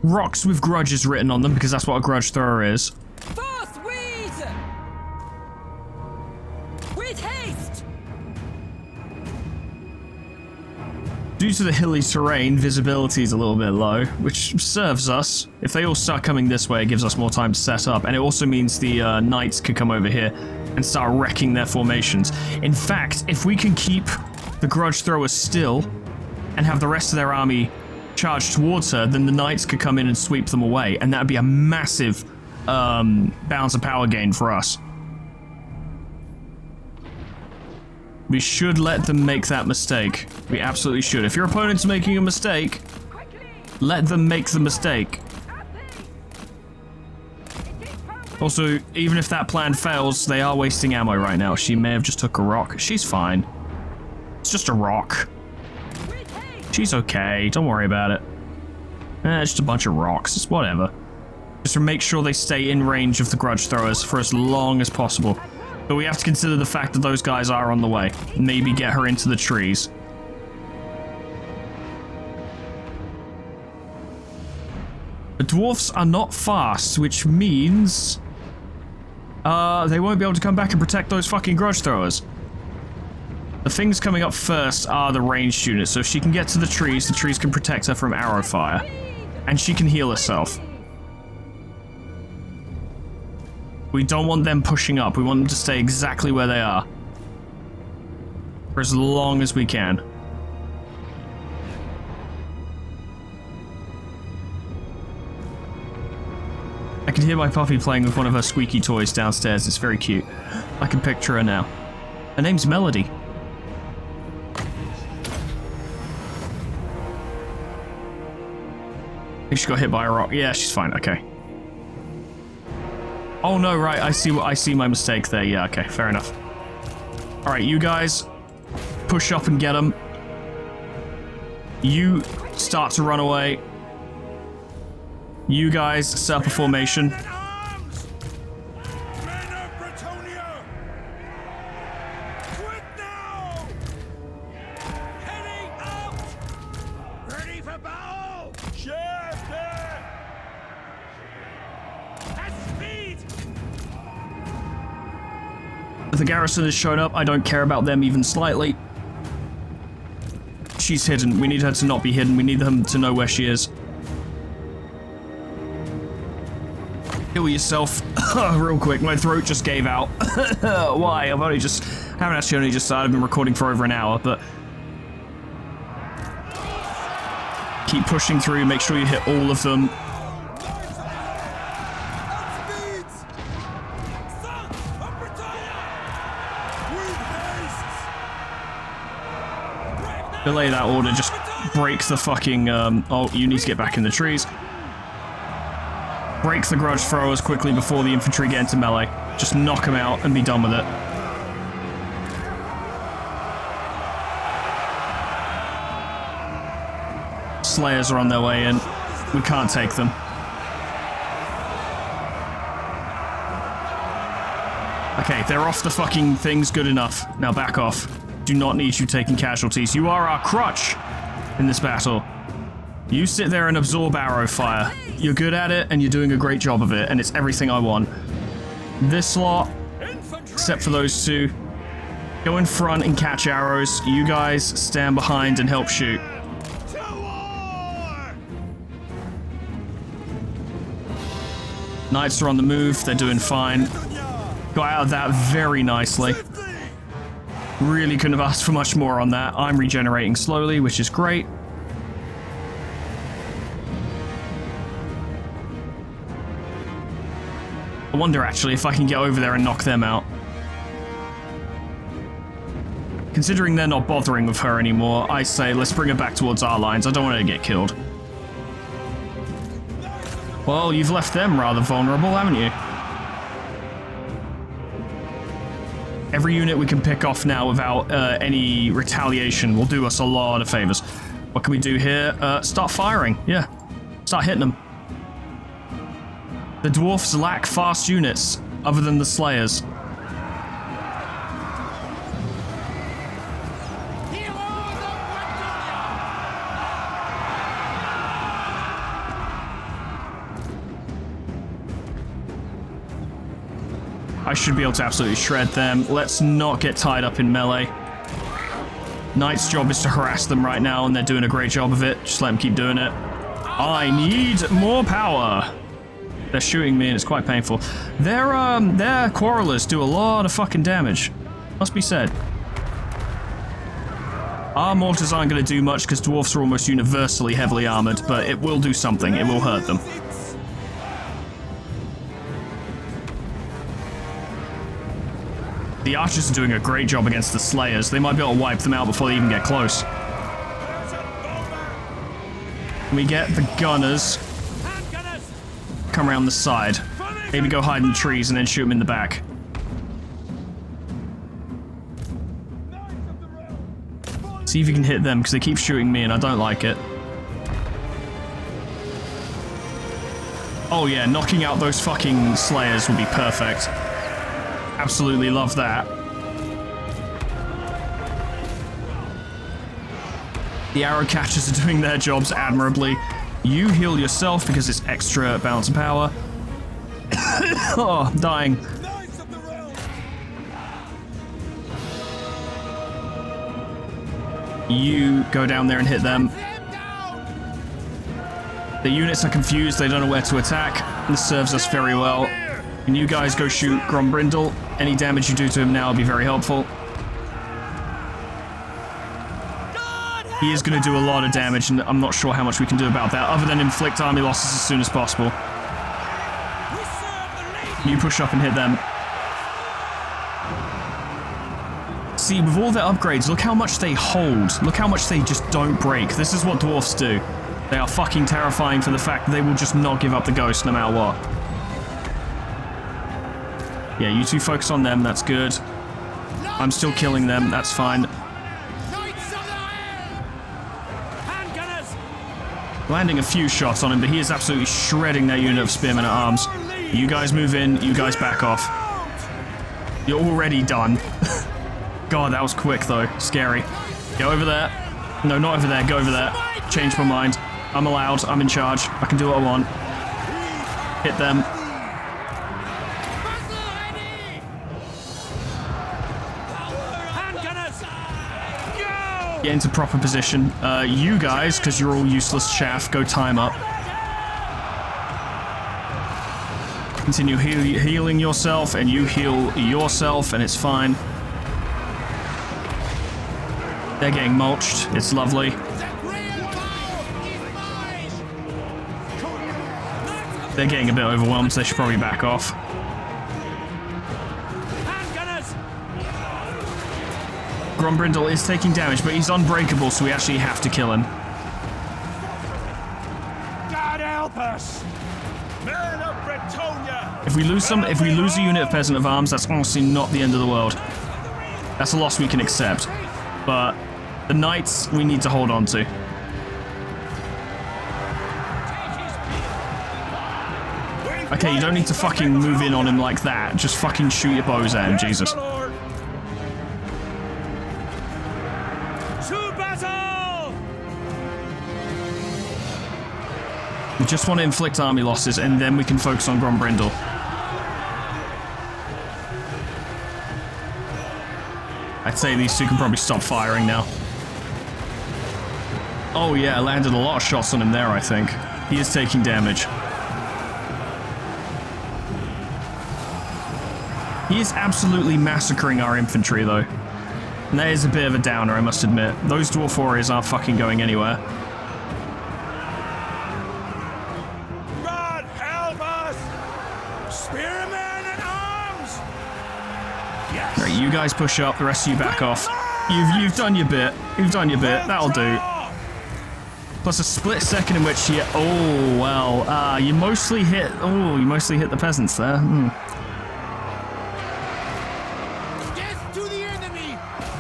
rocks with grudges written on them, because that's what a grudge thrower is. Due to the hilly terrain, visibility is a little bit low, which serves us. If they all start coming this way, it gives us more time to set up, and it also means the knights could come over here and start wrecking their formations. In fact, if we can keep the grudge throwers still and have the rest of their army charge towards her, then the knights could come in and sweep them away, and that would be a massive balance of power gain for us. We should let them make that mistake. We absolutely should. If your opponent's making a mistake, let them make the mistake. Also, even if that plan fails, they are wasting ammo right now. She may have just took a rock. She's fine. It's just a rock. She's okay. Don't worry about it. It's just a bunch of rocks. It's whatever. Just to make sure they stay in range of the grudge throwers for as long as possible. But we have to consider the fact that those guys are on the way. Maybe get her into the trees. The dwarfs are not fast, which means They won't be able to come back and protect those fucking grudge throwers. The things coming up first are the ranged units, so if she can get to the trees can protect her from arrow fire. And she can heal herself. We don't want them pushing up, we want them to stay exactly where they are. For as long as we can. I can hear my puppy playing with one of her squeaky toys downstairs, it's very cute. I can picture her now. Her name's Melody. I think she got hit by a rock. Yeah, she's fine, okay. Oh no, right, I see my mistake there. Yeah, okay, fair enough. Alright, you guys, push up and get them. You start to run away. You guys set up a formation. The garrison has shown up. I don't care about them even slightly. She's hidden. We need her to not be hidden. We need them to know where she is. Heal yourself real quick. My throat just gave out. Why? Haven't actually only just started. I've been recording for over an hour, but keep pushing through. Make sure you hit all of them. Delay that order, just break the fucking, oh, you need to get back in the trees. Break the grudge throwers quickly before the infantry get into melee. Just knock them out and be done with it. Slayers are on their way in. We can't take them. Okay, they're off the fucking things, good enough. Now back off. Do not need you taking casualties. You are our crutch in this battle. You sit there and absorb arrow fire. You're good at it, and you're doing a great job of it, and it's everything I want. This lot, except for those two, go in front and catch arrows. You guys stand behind and help shoot. Knights are on the move. They're doing fine. Got out of that very nicely. Really couldn't have asked for much more on that. I'm regenerating slowly, which is great. I wonder, actually, if I can get over there and knock them out. Considering they're not bothering with her anymore, I say let's bring her back towards our lines. I don't want her to get killed. Well, you've left them rather vulnerable, haven't you? Every unit we can pick off now without any retaliation will do us a lot of favors. What can we do here? Start firing. Yeah. Start hitting them. The dwarfs lack fast units, other than the slayers. I should be able to absolutely shred them. Let's not get tied up in melee. Knight's job is to harass them right now, and they're doing a great job of it. Just let them keep doing it. I need more power. They're shooting me, and it's quite painful. Their quarrelers do a lot of fucking damage. Must be said. Our mortars aren't going to do much because dwarfs are almost universally heavily armored, but it will do something. It will hurt them. The archers are doing a great job against the slayers. They might be able to wipe them out before they even get close. We get the gunners. Come around the side. Maybe go hide in the trees and then shoot them in the back. See if you can hit them, because they keep shooting me and I don't like it. Oh yeah, knocking out those fucking slayers would be perfect. Absolutely love that. The arrow catchers are doing their jobs admirably. You heal yourself because it's extra balance and power. Oh, I'm dying. You go down there and hit them. The units are confused, they don't know where to attack. This serves us very well. And you guys go shoot Grombrindle. Any damage you do to him now will be very helpful. He is going to do a lot of damage, and I'm not sure how much we can do about that, other than inflict army losses as soon as possible. You push up and hit them. See, with all their upgrades, look how much they hold. Look how much they just don't break. This is what dwarfs do. They are fucking terrifying for the fact that they will just not give up the ghost no matter what. Yeah, you two focus on them, that's good. I'm still killing them, that's fine. Landing a few shots on him, but he is absolutely shredding that unit of spearmen at arms. You guys move in, you guys back off. You're already done. God, that was quick though, scary. Go over there. No, not over there, go over there. Change my mind. I'm allowed, I'm in charge. I can do what I want. Hit them. Get into proper position. You guys, because you're all useless chaff, go time up. Continue healing yourself, and you heal yourself, and it's fine. They're getting mulched. It's lovely. They're getting a bit overwhelmed, so they should probably back off. Grombrindle is taking damage, but he's unbreakable, so we actually have to kill him. God help us! Men of Bretonia! If we lose a unit of peasant of arms, that's honestly not the end of the world. That's a loss we can accept. But the knights, we need to hold on to. Okay, you don't need to fucking move in on him like that. Just fucking shoot your bows at him, Jesus. We just want to inflict army losses, and then we can focus on Grombrindle. I'd say these two can probably stop firing now. Oh yeah, I landed a lot of shots on him there, I think. He is taking damage. He is absolutely massacring our infantry, though. And that is a bit of a downer, I must admit. Those dwarf warriors aren't fucking going anywhere. God help us! Spearmen at arms! Yes. Right, you guys push up, the rest of you back off. You've done your bit. You've done your bit. That'll do. Plus a split second in which you... Oh, well. You mostly hit... Oh, you mostly hit the peasants there.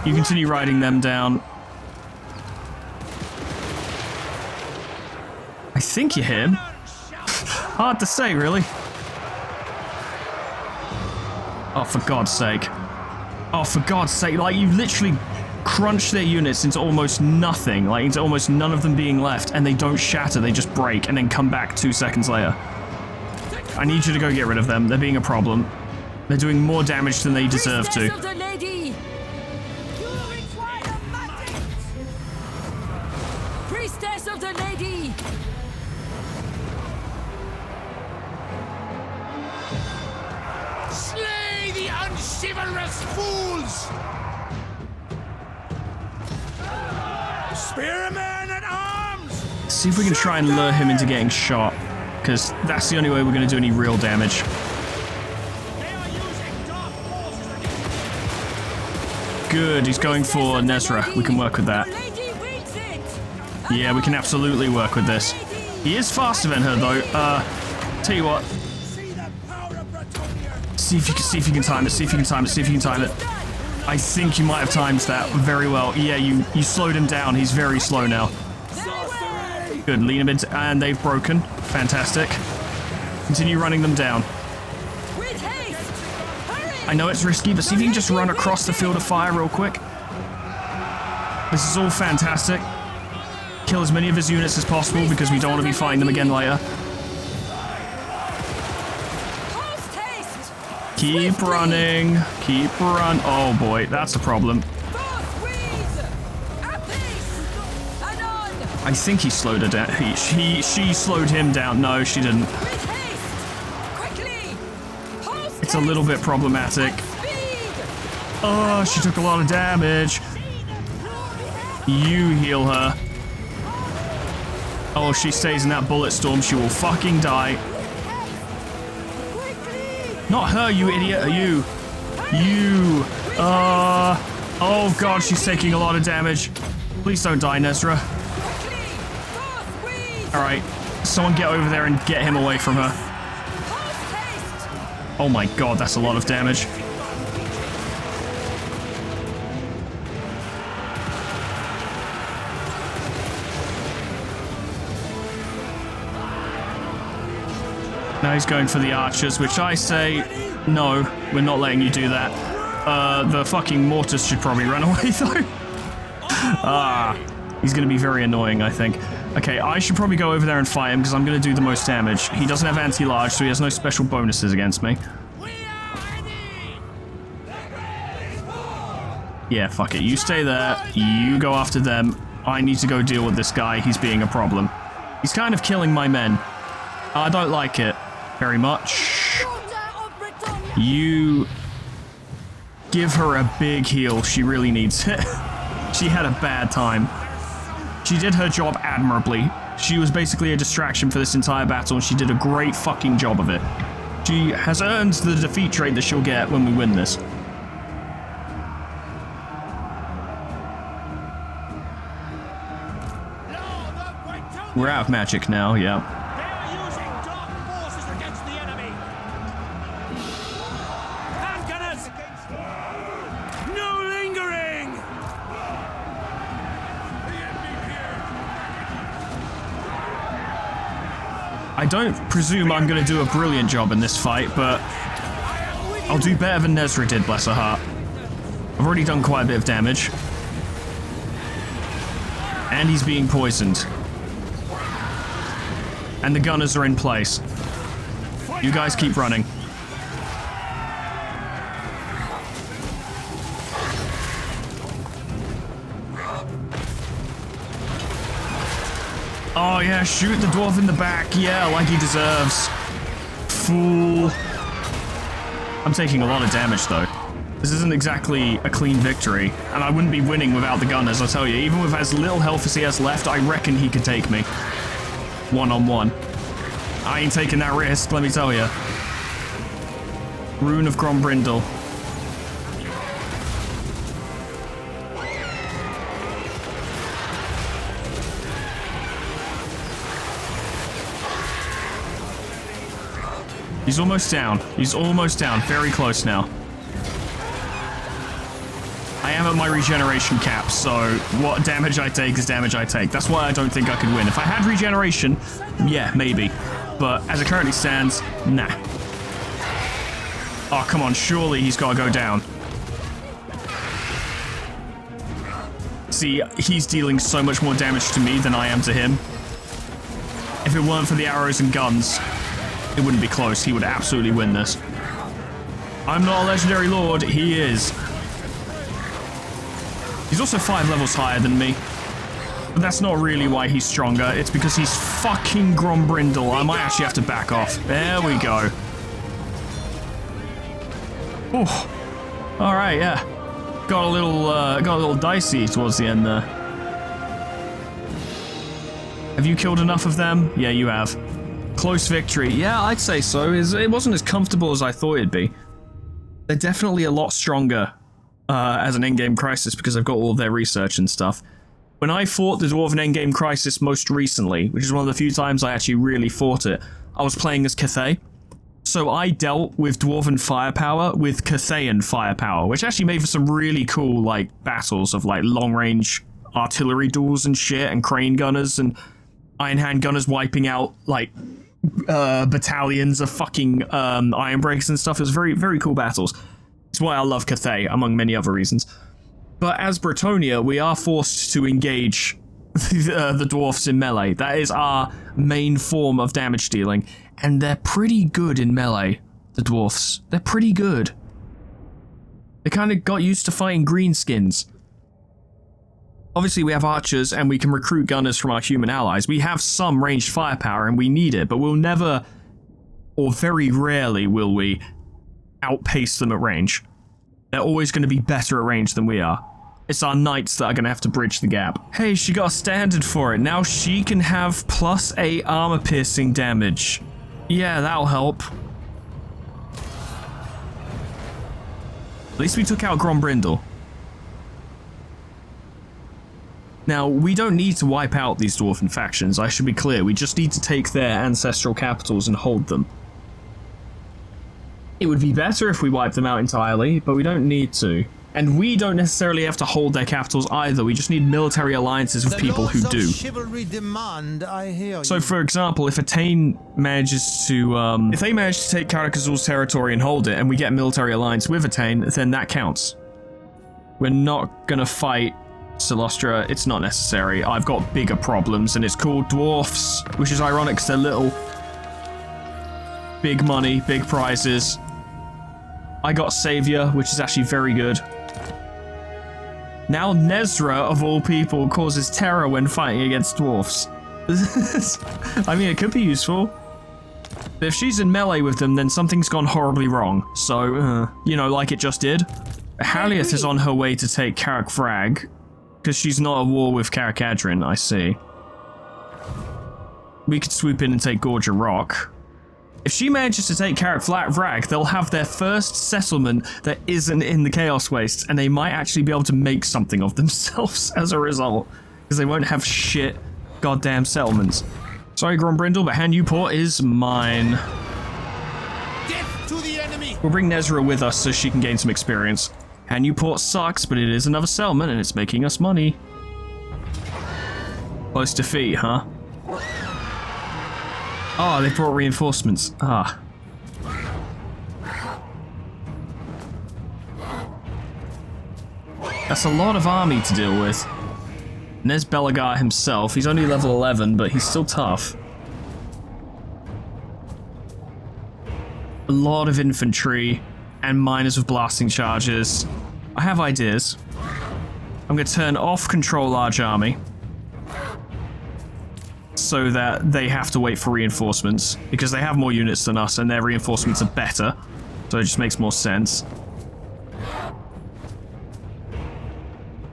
You continue riding them down. I think you hit him. Hard to say, really. Oh, for God's sake. Oh, for God's sake. Like, you literally crunch their units into almost nothing. Like, into almost none of them being left. And they don't shatter. They just break and then come back 2 seconds later. I need you to go get rid of them. They're being a problem. They're doing more damage than they deserve to. Priestess of the Lady! Slay the unchivalrous fools! Spearmen at arms! See if we can try and lure him into getting shot, because that's the only way we're going to do any real damage. Good, he's going for Nezra. We can work with that. Yeah, we can absolutely work with this. He is faster than her, though. Tell you what. See if you can time it. See if you can time it. See if you can time it. I think you might have timed that very well. Yeah, you slowed him down. He's very slow now. Good, lean him into... And they've broken. Fantastic. Continue running them down. I know it's risky, but see if you can just run across the field of fire real quick. This is all fantastic. Kill as many of his units as possible because we don't want to be fighting them again later. Keep running. Keep run. Oh boy, that's a problem. I think he slowed her down. She slowed him down. No, she didn't. With haste! Quickly! Post It's a little bit problematic. speed! Oh, she took a lot of damage. You heal her. Oh, she stays in that bullet storm. She will fucking die. Not her, you idiot. You. You. Oh god, she's taking a lot of damage. Please don't die, Nezra. Alright, someone get over there and get him away from her. Oh my god, that's a lot of damage. Now he's going for the archers, which I say, no, we're not letting you do that. The fucking mortars should probably run away though. He's gonna be very annoying, I think. Okay, I should probably go over there and fight him because I'm gonna do the most damage. He doesn't have anti-large, so he has no special bonuses against me. Yeah, fuck it. You stay there. You go after them. I need to go deal with this guy. He's being a problem. He's kind of killing my men. I don't like it very much. You give her a big heal. She really needs it. She had a bad time. She did her job admirably. She was basically a distraction for this entire battle, and she did a great fucking job of it. She has earned the defeat trait that she'll get when we win this. We're out of magic now, yeah. I don't presume I'm going to do a brilliant job in this fight, but I'll do better than Nezra did, bless her heart. I've already done quite a bit of damage. And he's being poisoned. And the gunners are in place. You guys keep running. Oh yeah, shoot the dwarf in the back. Yeah, like he deserves. Fool. I'm taking a lot of damage though. This isn't exactly a clean victory, and I wouldn't be winning without the gunners, I'll tell you. Even with as little health as he has left, I reckon he could take me. One-on-one. I ain't taking that risk, let me tell you. Rune of Grombrindle. He's almost down. He's almost down. Very close now. I am at my regeneration cap, so what damage I take is damage I take. That's why I don't think I could win. If I had regeneration, yeah, maybe. But as it currently stands, nah. Oh, come on. Surely he's got to go down. See, he's dealing so much more damage to me than I am to him. If it weren't for the arrows and guns, it wouldn't be close. He would absolutely win this. I'm not a legendary lord. He is. He's also 5 levels higher than me. But that's not really why he's stronger. It's because he's fucking Grombrindle. I might actually have to back off. There we go. Oh. Alright, yeah. Got a little dicey towards the end there. Have you killed enough of them? Yeah, you have. Close victory. Yeah, I'd say so. It wasn't as comfortable as I thought it'd be. They're definitely a lot stronger as an endgame crisis because I've got all of their research and stuff. When I fought the Dwarven Endgame Crisis most recently, which is one of the few times I actually really fought it, I was playing as Cathay. So I dealt with Dwarven firepower with Cathayan firepower, which actually made for some really cool, like, battles of, like, long-range artillery duels and shit, and crane gunners, and iron hand gunners wiping out, like, battalions of fucking iron breaks and stuff. It was very, very cool battles. It's why I love Cathay, among many other reasons. But as Bretonia, we are forced to engage the dwarfs in melee. That is our main form of damage dealing, and they're pretty good in melee, the dwarfs. They're pretty good. They kind of got used to fighting greenskins. Obviously, we have archers and we can recruit gunners from our human allies. We have some ranged firepower and we need it, but we'll never, or very rarely will we, outpace them at range. They're always going to be better at range than we are. It's our knights that are going to have to bridge the gap. Hey, she got a standard for it. Now she can have +8 armor piercing damage. Yeah, that'll help. At least we took out Grombrindle. Now, we don't need to wipe out these dwarven factions, I should be clear. We just need to take their ancestral capitals and hold them. It would be better if we wiped them out entirely, but we don't need to. And we don't necessarily have to hold their capitals either, we just need military alliances with people who do. Chivalry demand, I hear So you. for example, if Attain manages to, if they manage to take Karakazul's territory and hold it, and we get a military alliance with Attain, then that counts. We're not gonna fight Silostra, it's not necessary. I've got bigger problems, and it's called dwarfs, which is ironic because they're little. Big money, big prizes. I got Savior, which is actually very good. Now Nezra, of all people, causes terror when fighting against dwarfs. I mean, it could be useful. But if she's in melee with them, then something's gone horribly wrong. So, you know, like it just did. Haliath is on her way to take Karak Vrag, because she's not at war with Karak Adrin, I see. We could swoop in and take Gorger Rock. If she manages to take Karak Vrag, they'll have their first settlement that isn't in the Chaos Wastes, and they might actually be able to make something of themselves as a result, because they won't have shit goddamn settlements. Sorry, Grombrindle, but Han Newport is mine. Death to the enemy! We'll bring Nezra with us so she can gain some experience. Han Newport sucks, but it is another settlement, and it's making us money. Close defeat, huh? Oh, they brought reinforcements. Ah. That's a lot of army to deal with. Nez Belagar himself, he's only level 11, but he's still tough. A lot of infantry and miners with blasting charges. I have ideas. I'm going to turn off control large army, so that they have to wait for reinforcements, because they have more units than us and their reinforcements are better, so it just makes more sense.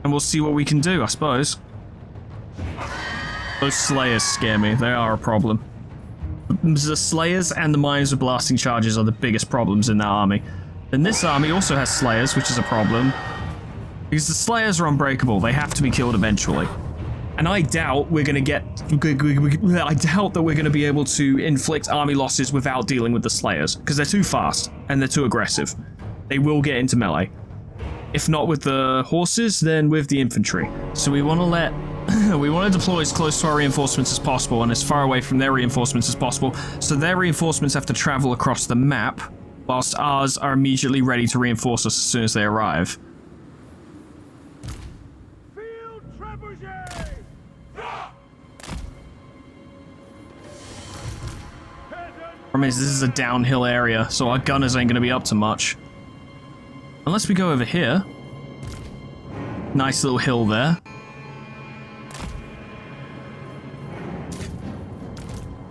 And we'll see what we can do, I suppose. Those Slayers scare me, they are a problem. The Slayers and the Miners with Blasting Charges are the biggest problems in that army. And this army also has Slayers, which is a problem, because the Slayers are unbreakable, they have to be killed eventually. And I doubt we're gonna get. I doubt that we're gonna be able to inflict army losses without dealing with the Slayers, because they're too fast and they're too aggressive. They will get into melee. If not with the horses, then with the infantry. So we want to let. We want to deploy as close to our reinforcements as possible and as far away from their reinforcements as possible, so their reinforcements have to travel across the map, whilst ours are immediately ready to reinforce us as soon as they arrive. Problem is, this is a downhill area, so our gunners ain't gonna be up to much. Unless we go over here. Nice little hill there.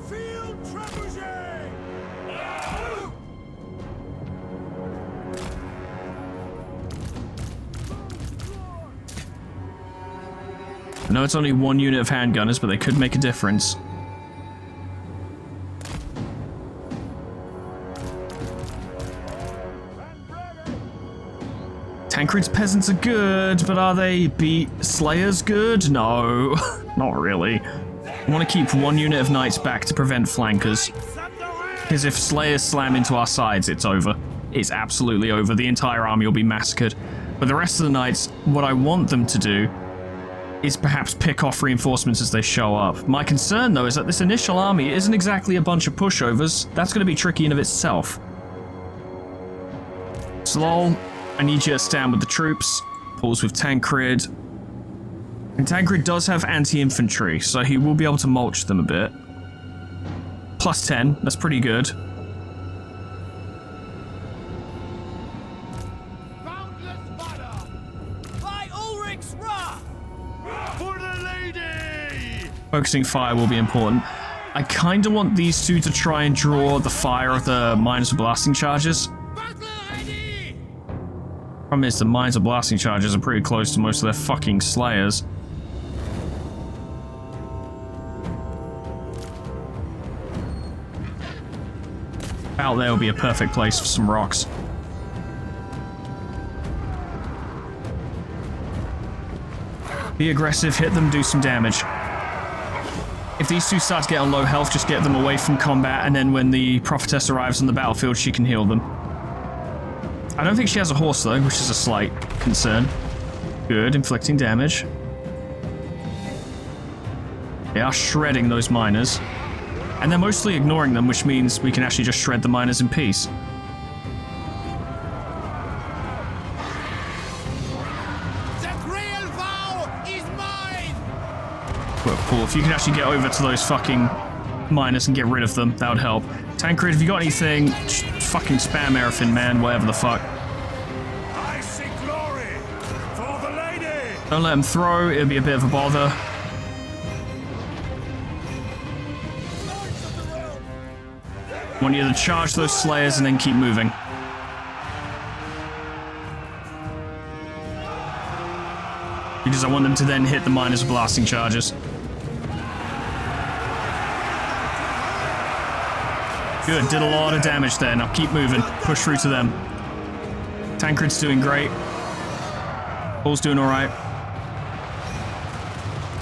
Field trebuchet! I know it's only one unit of handgunners, but they could make a difference. Tancred's peasants are good, but are they beat Slayers good? No, not really. I want to keep one unit of knights back to prevent flankers. Because if Slayers slam into our sides, it's over. It's absolutely over. The entire army will be massacred. But the rest of the knights, what I want them to do is perhaps pick off reinforcements as they show up. My concern, though, is that this initial army isn't exactly a bunch of pushovers. That's going to be tricky in of itself. Slol, I need you to stand with the troops. Pulls with Tancred. And Tancred does have anti-infantry, so he will be able to mulch them a bit. Plus 10, that's pretty good. Boundless valor! By Ulrich's wrath! Focusing fire will be important. I kind of want these two to try and draw the fire of the miners with blasting charges. Problem is, the mines with blasting charges are pretty close to most of their fucking slayers. Out there will be a perfect place for some rocks. Be aggressive, hit them, do some damage. If these two start to get on low health, just get them away from combat, and then when the prophetess arrives on the battlefield, she can heal them. I don't think she has a horse though, which is a slight concern. Good, inflicting damage. They are shredding those miners. And they're mostly ignoring them, which means we can actually just shred the miners in peace. Cool, if you can actually get over to those fucking miners and get rid of them, that would help. Tancred, if you got anything, just fucking spam everything, man, whatever the fuck. I see glory for the lady. Don't let them throw, it'll be a bit of a bother. I want you to charge those slayers and then keep moving. Because I want them to then hit the miners with blasting charges. Good, did a lot of damage there. Now keep moving. Push through to them. Tancred's doing great. Paul's doing alright.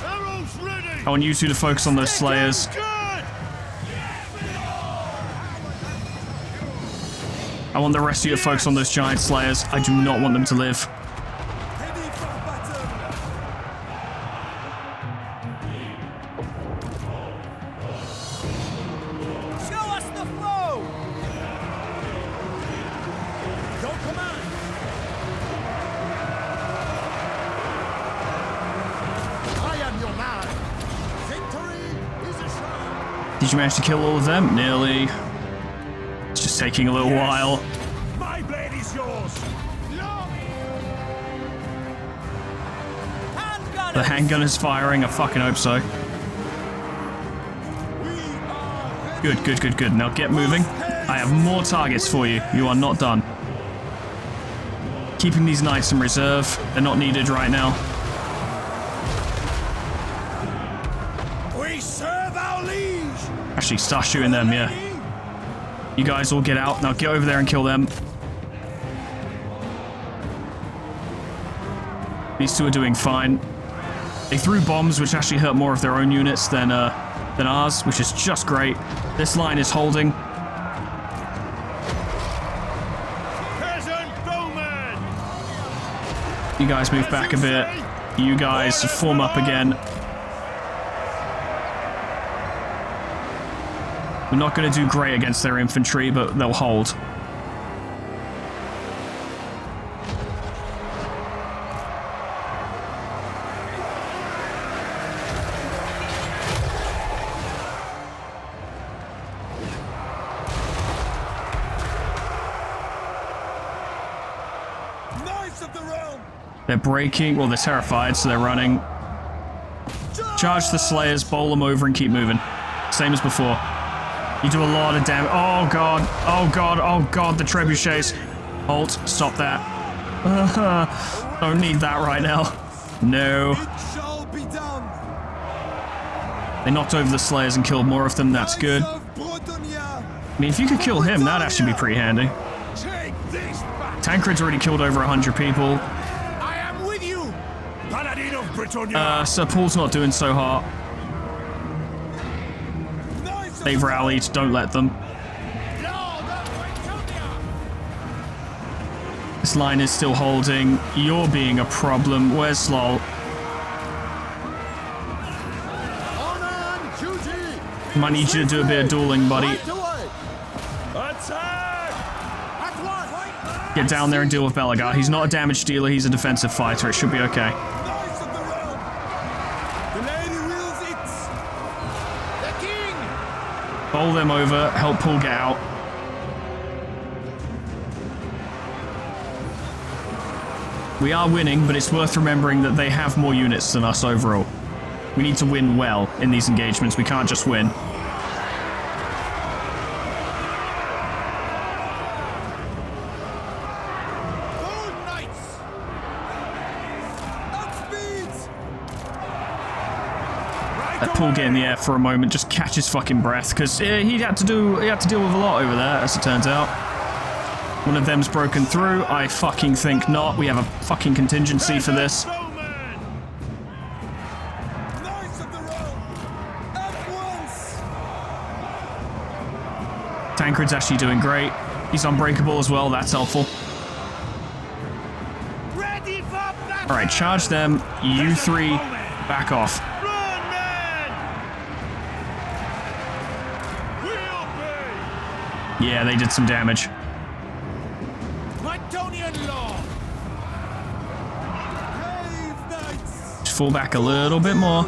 I want you two to focus on those slayers. I want the rest of you to focus on those giant slayers. I do not want them to live. Did you manage to kill all of them? Nearly. It's just taking a little while. My blade is yours. The handgun is firing. I fucking hope so. Good, good, good, good. Now get moving. I have more targets for you. You are not done. Keeping these knights in reserve. They're not needed right now. We serve our liege. Actually, start shooting them, yeah. You guys all get out. Now get over there and kill them. These two are doing fine. They threw bombs, which actually hurt more of their own units than ours, which is just great. This line is holding. You guys move back a bit. You guys form up again. We're not going to do great against their infantry, but they'll hold. They're breaking. Well, they're terrified, so they're running. Charge the slayers, bowl them over, and keep moving. Same as before. You do a lot of damage. Oh god. Oh god. Oh god. The trebuchets. Halt. Stop that. Don't need that right now. No. They knocked over the slayers and killed more of them. That's good. I mean, if you could kill him, that'd actually be pretty handy. Tancred's already killed over 100 people. Sir Paul's not doing so hot. They've rallied, don't let them. This line is still holding. You're being a problem. Where's Slol? Might need you to do a bit of dueling, buddy. Get down there and deal with Bellegarde. He's not a damage dealer, he's a defensive fighter. It should be okay. Bowl them over, help Paul get out. We are winning, but it's worth remembering that they have more units than us overall. We need to win well in these engagements. We can't just win. Let Paul get in the air for a moment, just catch his fucking breath, because he had to deal with a lot over there, as it turns out. One of them's broken through. I fucking think not. We have a fucking contingency for this. Tancred's actually doing great. He's unbreakable as well. That's helpful. All right, charge them. You three, back off. Yeah, they did some damage. Just fall back a little bit more.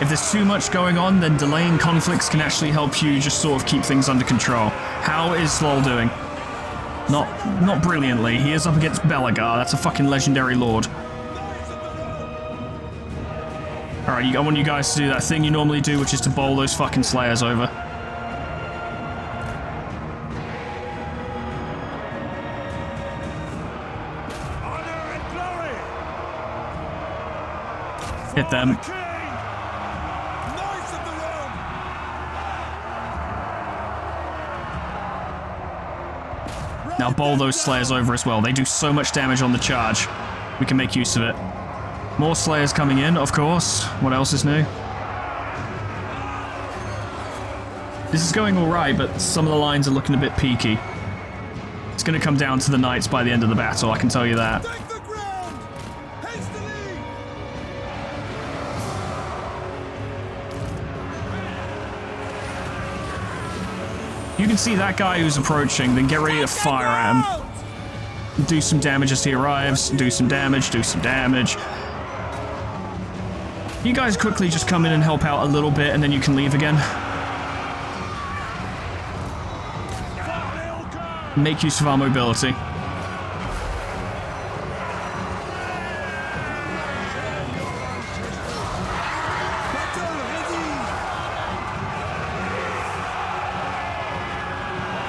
If there's too much going on, then delaying conflicts can actually help you just sort of keep things under control. How is Slol doing? Not brilliantly. He is up against Belagar. That's a fucking legendary lord. Alright, I want you guys to do that thing you normally do, which is to bowl those fucking slayers over. Hit them. Now bowl those slayers over as well. They do so much damage on the charge. We can make use of it. More slayers coming in, of course. What else is new? This is going alright, but some of the lines are looking a bit peaky. It's going to come down to the knights by the end of the battle, I can tell you that. You can see that guy who's approaching, then get ready to fire at him. Do some damage as he arrives, do some damage, do some damage. You guys quickly just come in and help out a little bit, and then you can leave again. Make use of our mobility.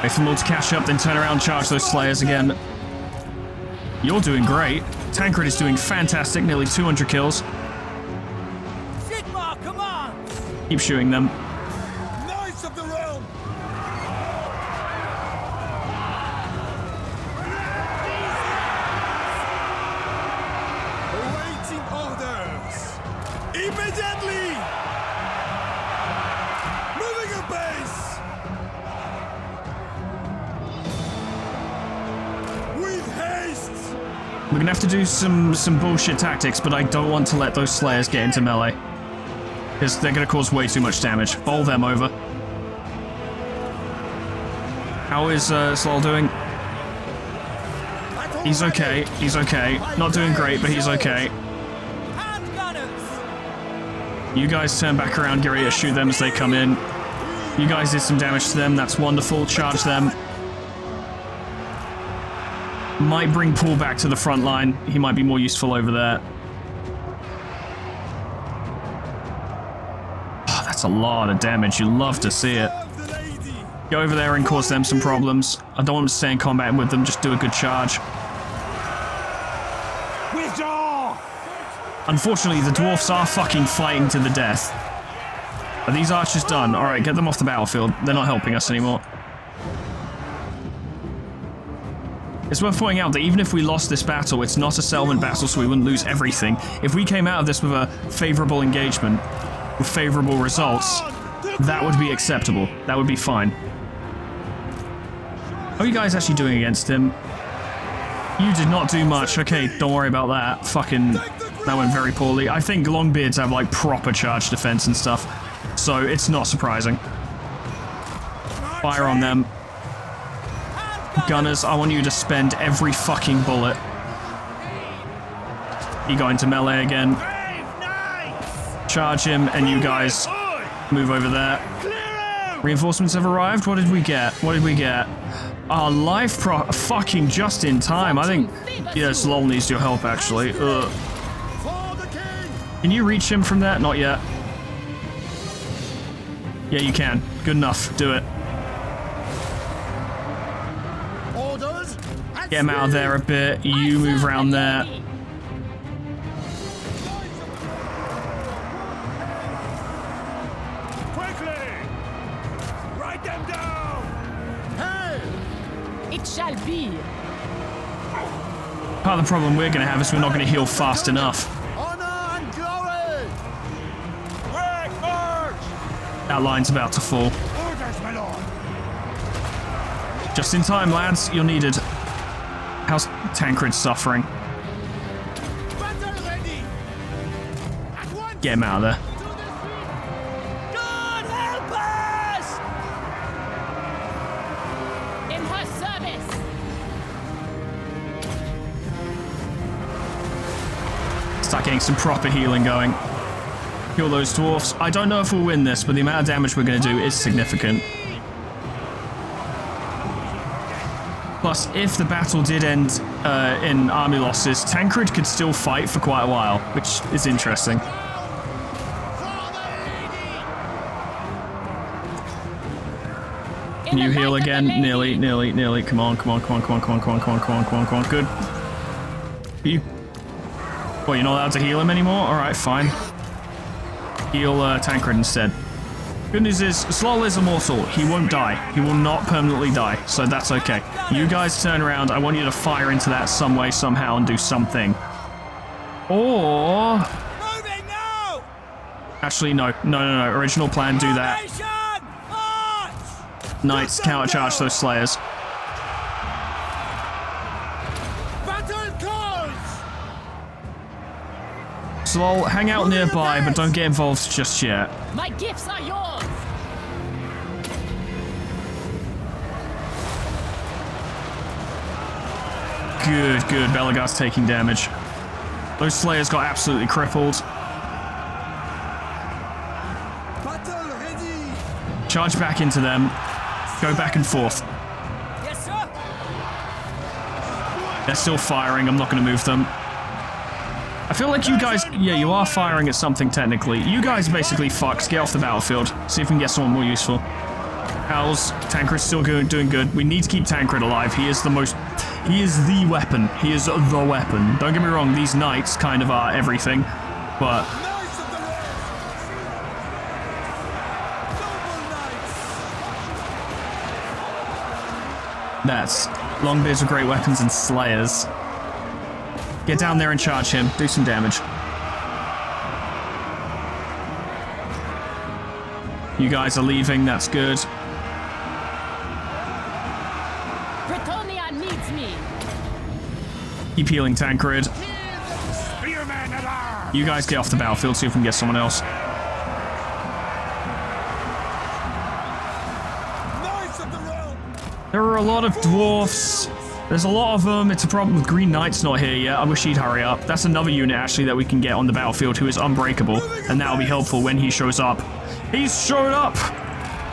Wait for them all to catch up, then turn around and charge those slayers again. You're doing great. Tancred is doing fantastic, nearly 200 kills. Sigmar, come on! Keep shooting them. Knights of the realm! Awaiting orders! Immediately! Moving a base! With haste! We're gonna have to do some bullshit tactics, but I don't want to let those slayers get into melee. Because they're gonna cause way too much damage. Bowl them over. How is Slol doing? He's okay, he's okay. Not doing great, but he's okay. You guys turn back around, get ready to shoot them as they come in. You guys did some damage to them, that's wonderful. Charge them. Might bring Paul back to the front line. He might be more useful over there. Oh, that's a lot of damage. You love to see it. Go over there and cause them some problems. I don't want to stay in combat with them. Just do a good charge. Unfortunately, the dwarfs are fucking fighting to the death. Are these archers done? Alright, get them off the battlefield. They're not helping us anymore. It's worth pointing out that even if we lost this battle, it's not a settlement battle, so we wouldn't lose everything. If we came out of this with a favourable engagement, with favourable results, that would be acceptable. That would be fine. How are you guys actually doing against him? You did not do much. Okay, don't worry about that. Fucking, that went very poorly. I think Longbeards have, like, proper charge defense and stuff, so it's not surprising. Fire on them. Gunners, I want you to spend every fucking bullet. You go into melee again. Charge him, and you guys move over there. Reinforcements have arrived. What did we get? What did we get? Our life fucking just in time. I think, yes, Lol needs your help, actually. Can you reach him from there? Not yet. Yeah, you can. Good enough. Do it. Orders. Get him out of there a bit. You move around there. Quickly! Write them down! It shall be. Part of the problem we're going to have is we're not going to heal fast enough. Honor and glory. Quick, march! That line's about to fall. Orders, my lord! Just in time, lads. You're needed. How's Tancred suffering? Battle ready. At once. Get him out of there. God help us! In her service. Start getting some proper healing going. Kill those dwarfs. I don't know if we'll win this, but the amount of damage we're going to do is significant. Plus, if the battle did end in army losses, Tancred could still fight for quite a while, which is interesting. Can you heal again? Nearly. Come on. Good. You. Well, you're not allowed to heal him anymore? Alright, fine. Heal Tancred instead. Good news is, Slol is immortal. He won't die. He will not permanently die, so that's okay. You guys turn around. I want you to fire into that some way, somehow, and do something. Or... Moving now. Actually, no. Original plan, do that. Nation, march. Knights, countercharge those Slayers. Battle calls. Slol, hang out nearby, but don't get involved just yet. My gifts are yours. Good. Belagar's taking damage. Those Slayers got absolutely crippled. Battle ready. Charge back into them. Go back and forth. Yes, sir. They're still firing. I'm not going to move them. I feel like you guys... Yeah, you are firing at something technically. You guys basically fucked. Get off the battlefield. See if we can get someone more useful. How's Tancred's still doing good. We need to keep Tancred alive. He is the most... He is the weapon. He is the weapon. Don't get me wrong. These knights kind of are everything. But... Knights of the West. Noble knights. That's... Longbeards are great weapons and Slayers. Get down there and charge him. Do some damage. You guys are leaving. That's good. Bretonia needs me. Keep healing Tancred. Spearmen at arms! You guys get off the battlefield. See if we can get someone else. Knights of the realm. There are a lot of dwarfs. There's a lot of them. It's a problem with Green Knight's not here yet. I wish he'd hurry up. That's another unit, actually, that we can get on the battlefield who is unbreakable. And that'll be helpful when he shows up. He's showed up!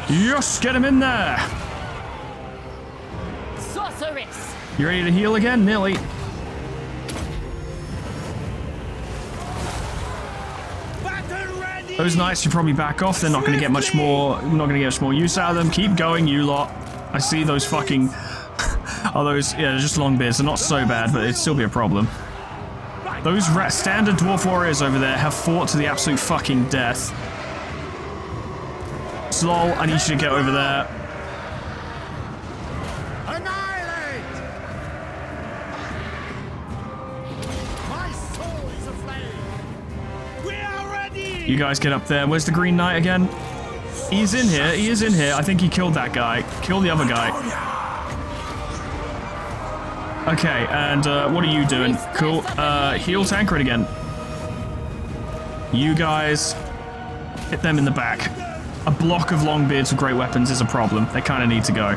Yes, get him in there! Sorceress. You ready to heal again? Nearly. Battle ready. Those knights should probably back off. They're not going to get much more. We're not going to get much more use out of them. Keep going, you lot. I see those fucking... Oh, those... Yeah, they're just Longbeards. They're not so bad, but it'd still be a problem. Those standard dwarf warriors over there have fought to the absolute fucking death. Slol, I need you to get over there. Annihilate. My soul is aflame. We are ready. You guys get up there. Where's the Green Knight again? He's in here. He is in here. I think he killed that guy. Kill the other guy. Okay, and what are you doing? Cool. Heal Tancred again. You guys hit them in the back. A block of Longbeards with great weapons is a problem. They kind of need to go.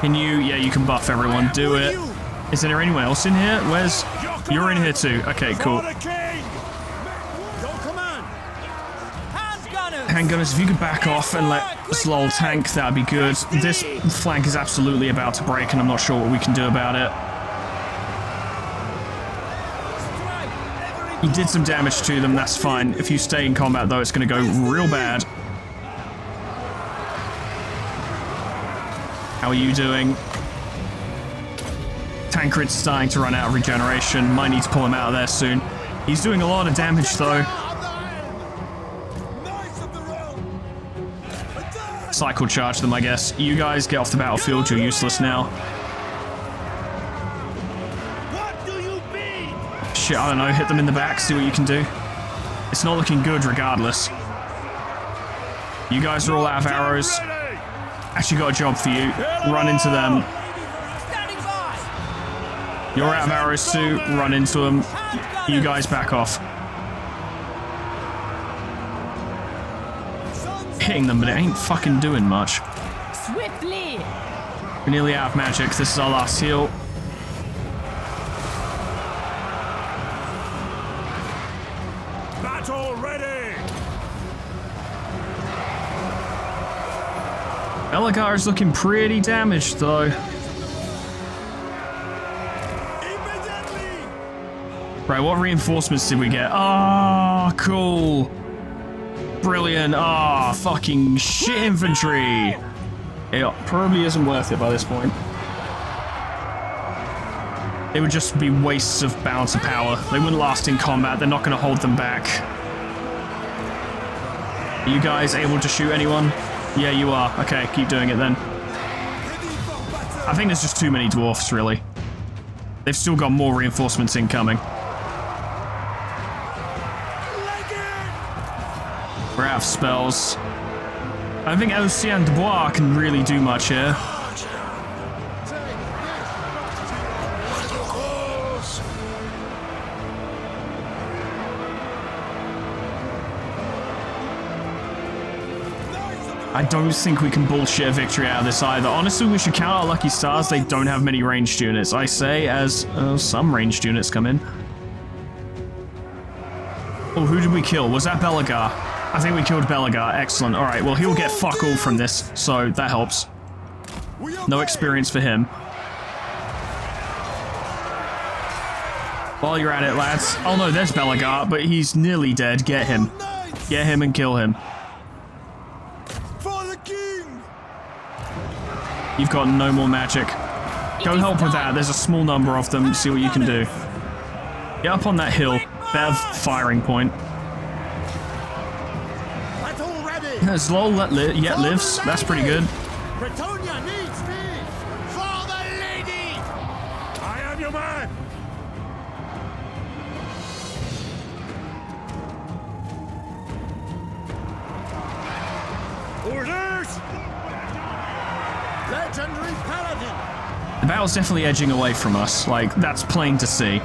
Can you... Yeah, you can buff everyone. Do it. Is there anyone else in here? Where's... You're in here too. Okay, cool. For the king! tank gunners, if you could back off and let this little tank, that'd be good. This flank is absolutely about to break, and I'm not sure what we can do about it. He did some damage to them, that's fine. If you stay in combat, though, it's going to go real bad. How are you doing? Tancred's starting to run out of regeneration. Might need to pull him out of there soon. He's doing a lot of damage, though. Cycle charge them, I guess. You guys get off the battlefield. You're useless now. Shit, I don't know. Hit them in the back. See what you can do. It's not looking good regardless. You guys are all out of arrows. Actually got a job for you. Run into them. You're out of arrows too. Run into them. You guys back off. Hitting them, but it ain't fucking doing much. Swiftly. We're nearly out of magic. This is our last heal. Battle ready! Belagar is looking pretty damaged, though. Right, what reinforcements did we get? Ah, cool. Brilliant. Ah, fucking shit infantry. It probably isn't worth it by this point. It would just be wastes of balance of power. They wouldn't last in combat. They're not going to hold them back. Are you guys able to shoot anyone? Yeah, you are. Okay, keep doing it then. I think there's just too many dwarfs, really. They've still got more reinforcements incoming. We're out of spells. I don't think Lucien Dubois can really do much here. I don't think we can bullshit a victory out of this either. Honestly, we should count our lucky stars. They don't have many ranged units. I say as some ranged units come in. Oh, who did we kill? Was that Belagar? I think we killed Belagar. Excellent. All right, well, he'll get fuck all from this, so that helps. No experience for him. While you're at it, lads. Oh, no, there's Belagar, but he's nearly dead. Get him. Get him and kill him. You've got no more magic. Go help with that. There's a small number of them. See what you can do. Get up on that hill. Bev firing point. Zlol yet lives. That's pretty good. Bretonia needs me! For the lady! I am your man! Orders! Legendary paladin! The battle's definitely edging away from us. Like, that's plain to see.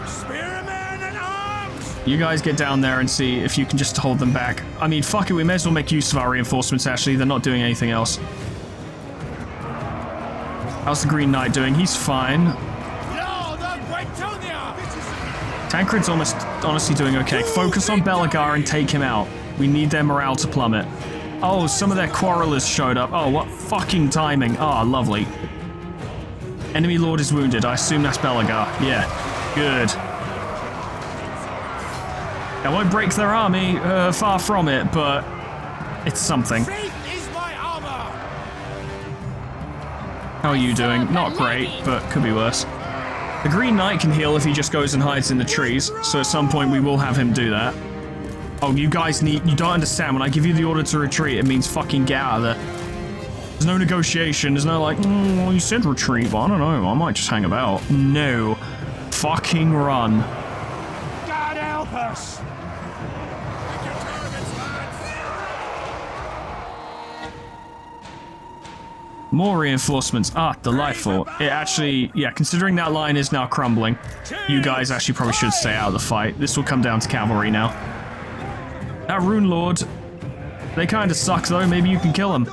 Spearmen and arms! You guys get down there and see if you can just hold them back. I mean, fuck it, we may as well make use of our reinforcements, actually. They're not doing anything else. How's the Green Knight doing? He's fine. No, the Bretonia! Tancred's honestly doing okay. Focus on Belagar and take him out. We need their morale to plummet. Oh, some of their quarrelers showed up. Oh, what fucking timing. Oh, lovely. Enemy lord is wounded. I assume that's Belagar. Yeah, good. I won't break their army, far from it, but it's something. Faith is my armor! How are you doing? Not great, but could be worse. The Green Knight can heal if he just goes and hides in the trees, so at some point we will have him do that. Oh, you guys you don't understand. When I give you the order to retreat, it means fucking get out of there. There's no negotiation. There's no like, well, you said retreat, but I don't know. I might just hang about. No. Fucking run. God help us! More reinforcements. Ah, delightful. It actually, yeah, considering that line is now crumbling, you guys actually probably should stay out of the fight. This will come down to cavalry now. That Rune Lord, they kind of suck though. Maybe you can kill them.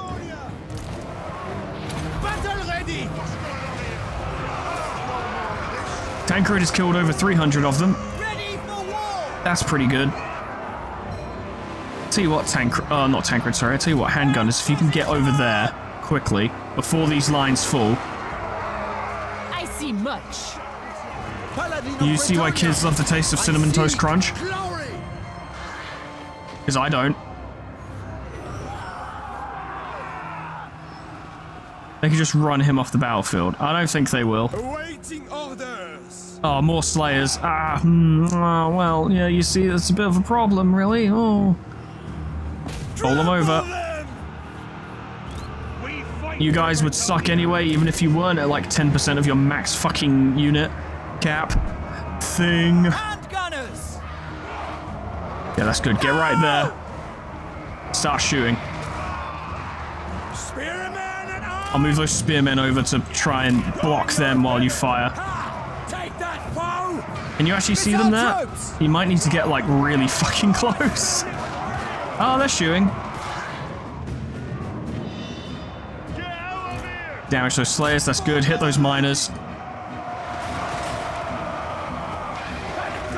Battle ready! Tancred has killed over 300 of them. Ready for war! That's pretty good. tell you what, not Tancred, sorry. I tell you what, handgun is if you can get over there quickly before these lines fall. I see much. You see why kids love the taste of Cinnamon Toast Crunch? Because I don't. They can just run him off the battlefield. I don't think they will. Awaiting orders. Oh, more Slayers. Oh, well, yeah, you see, that's a bit of a problem, really. Oh. Roll them over. You guys would suck anyway, even if you weren't at like 10% of your max fucking unit cap thing. Handgunners! Yeah, that's good. Get right there. Start shooting. Spearmen and arms. I'll move those spearmen over to try and block them while you fire. Take that, foe. Can you actually see them there? You might need to get like really fucking close. Oh, they're shooting. Damage those Slayers, that's good. Hit those miners.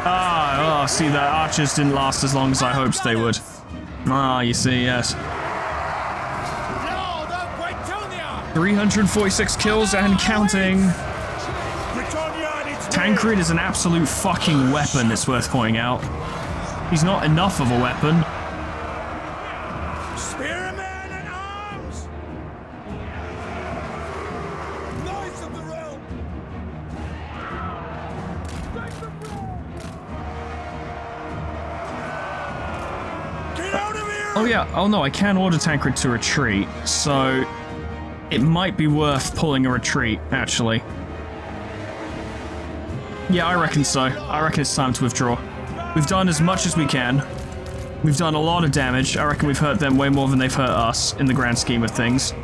Ah, oh, see, the archers didn't last as long as I hoped they would. Ah, you see, yes. 346 kills and counting. Tancred is an absolute fucking weapon, it's worth pointing out. He's not enough of a weapon. Spearmen and arms. Knights of the realm. Get out of here. Oh yeah, oh no, I can order Tancred to retreat, so it might be worth pulling a retreat, actually. Yeah, I reckon so. I reckon it's time to withdraw. We've done as much as we can. We've done a lot of damage. I reckon we've hurt them way more than they've hurt us in the grand scheme of things.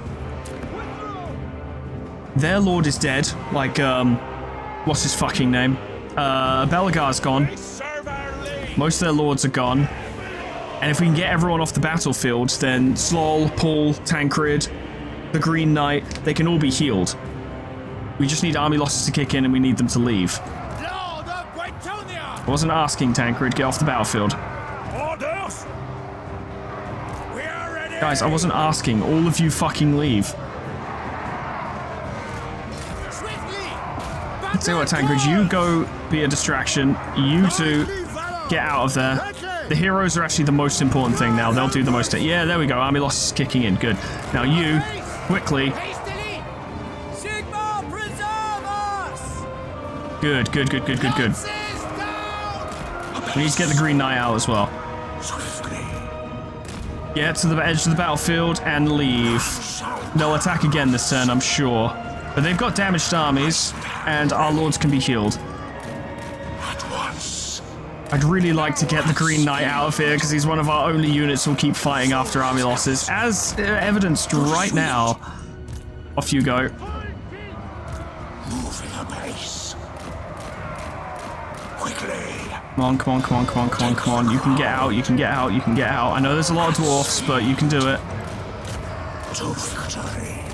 Their lord is dead. Like, what's his fucking name? Belagar's gone. Most of their lords are gone. And if we can get everyone off the battlefield, then Slol, Paul, Tancred, the Green Knight, they can all be healed. We just need army losses to kick in and we need them to leave. I wasn't asking, Tancred, get off the battlefield. Orders. We are ready. Guys, I wasn't asking, all of you fucking leave. Tell you what, Tancred, you go be a distraction. You two get out of there. The heroes are actually the most important thing now. They'll do the most. Yeah, there we go. Army losses kicking in. Good. Now you, quickly. Sigma, preserve us! Good, good, good, good, good, good. We need to get the Green Knight out as well. Get to the edge of the battlefield and leave. They'll attack again this turn, I'm sure. But they've got damaged armies, and our lords can be healed. I'd really like to get the Green Knight out of here, because he's one of our only units who'll keep fighting after army losses, as evidenced right now. Off you go. Moving apace. Quickly. Come on, come on, come on, come on, come on, come on. You can get out, you can get out, you can get out. I know there's a lot of dwarfs, but you can do it. To victory.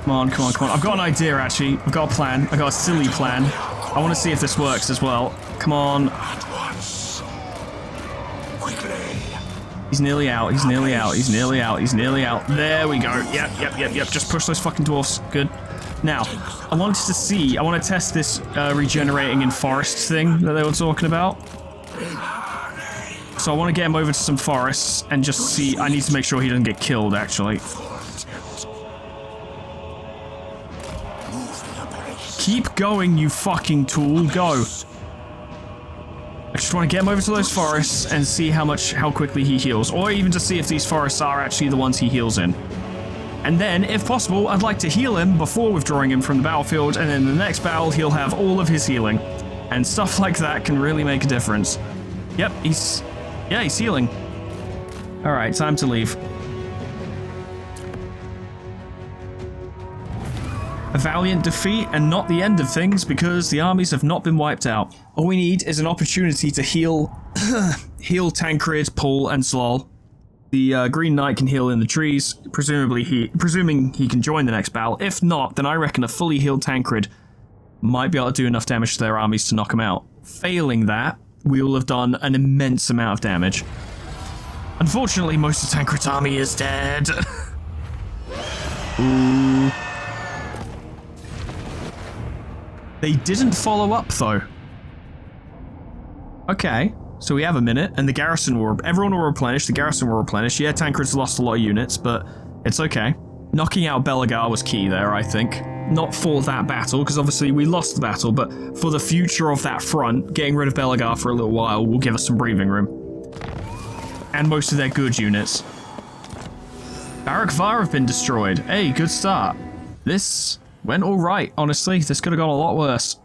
Come on, come on, come on. I've got an idea, actually. I've got a plan. I've got a silly plan. I want to see if this works as well. Come on. At once. Quickly. He's nearly out. He's nearly out. He's nearly out. He's nearly out. There we go. Yep, yep, yep, yep. Just push those fucking dwarfs. Good. Now, I wanted to see. I want to test this regenerating in forests thing that they were talking about. So I want to get him over to some forests and just see. I need to make sure he doesn't get killed, actually. Keep going, you fucking tool. Go. I just want to get him over to those forests and see how quickly he heals. Or even to see if these forests are actually the ones he heals in. And then, if possible, I'd like to heal him before withdrawing him from the battlefield, and in the next battle, he'll have all of his healing. And stuff like that can really make a difference. Yep, he's healing. Alright, time to leave. A valiant defeat and not the end of things, because the armies have not been wiped out. All we need is an opportunity to heal Tancred, Paul, and Slol. The Green Knight can heal in the trees, presuming he can join the next battle. If not, then I reckon a fully healed Tancred might be able to do enough damage to their armies to knock them out. Failing that, we will have done an immense amount of damage. Unfortunately, most of Tancred's army is dead. Ooh. They didn't follow up, though. Okay, so we have a minute, and the garrison will... Everyone will replenish, the garrison will replenish. Yeah, Tancred's lost a lot of units, but it's okay. Knocking out Belagar was key there, I think. Not for that battle, because obviously we lost the battle, but for the future of that front, getting rid of Belagar for a little while will give us some breathing room. And most of their good units. Barak Var have been destroyed. Hey, good start. This went alright, honestly. This could have gone a lot worse.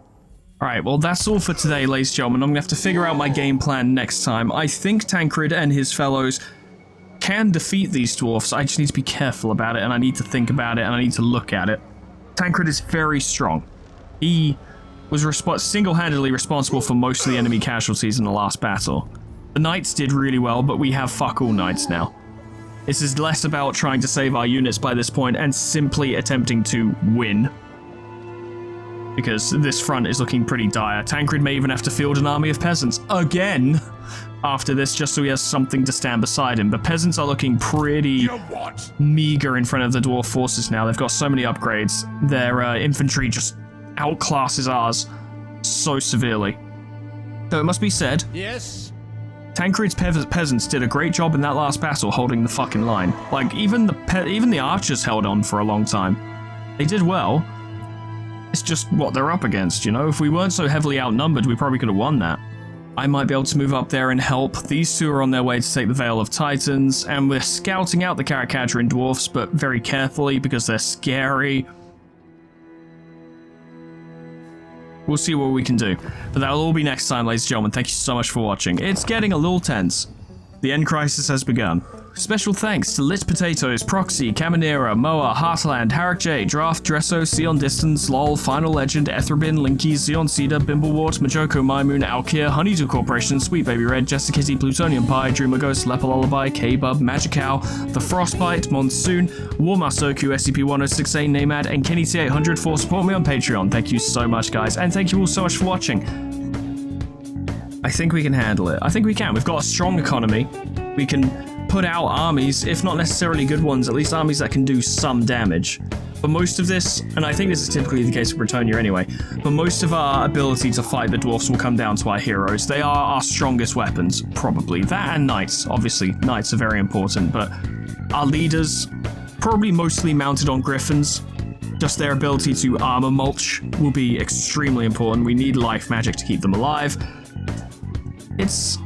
Alright, well that's all for today, ladies and gentlemen. I'm going to have to figure out my game plan next time. I think Tancred and his fellows can defeat these dwarfs. I just need to be careful about it, and I need to think about it, and I need to look at it. Tancred is very strong. He was single-handedly responsible for most of the enemy casualties in the last battle. The knights did really well, but we have fuck all knights now. This is less about trying to save our units by this point and simply attempting to win. Because this front is looking pretty dire. Tancred may even have to field an army of peasants again after this, just so he has something to stand beside him. But peasants are looking pretty meager in front of the dwarf forces now. They've got so many upgrades. Their infantry just outclasses ours so severely. Though it must be said, Yes? Tancred's peasants did a great job in that last battle holding the fucking line. Like, even the archers held on for a long time. They did well. It's just what they're up against, you know? If we weren't so heavily outnumbered, we probably could have won that. I might be able to move up there and help. These two are on their way to take the Vale of Titans, and we're scouting out the Karakadrin dwarfs, but very carefully because they're scary. We'll see what we can do. But that'll all be next time, ladies and gentlemen. Thank you so much for watching. It's getting a little tense. The end crisis has begun. Special thanks to Lit Potatoes, Proxy, Caminera, Moa, Heartland, Harak J, Draft, Dresso, Sion Distance, LOL, Final Legend, Ethrabin, Linky, Zion Cedar, Bimblewart, Majoko, Mymoon, Alkir, Honeydew Corporation, Sweet Baby Red, Jessica Kitty, Plutonium Pie, Dreamer Ghost, Lepalolullaby, K-Bub, Magicow, The Frostbite, Monsoon, Warmastoku, SCP-1068, Namad, and Kenny T800 for support me on Patreon. Thank you so much, guys, and thank you all so much for watching. I think we can handle it. I think we can. We've got a strong economy. We can put out armies, if not necessarily good ones, at least armies that can do some damage. But most of this, and I think this is typically the case with Bretonnia anyway, but most of our ability to fight the dwarfs will come down to our heroes. They are our strongest weapons, probably. That and knights. Obviously, knights are very important, but our leaders, probably mostly mounted on griffins. Just their ability to armor mulch will be extremely important. We need life magic to keep them alive. It's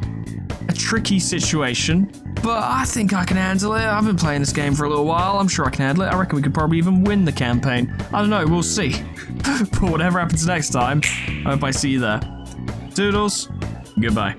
a tricky situation, but I think I can handle it. I've been playing this game for a little while. I'm sure I can handle it. I reckon we could probably even win the campaign. I don't know, we'll see. But whatever happens next time, I hope I see you there. Doodles, goodbye.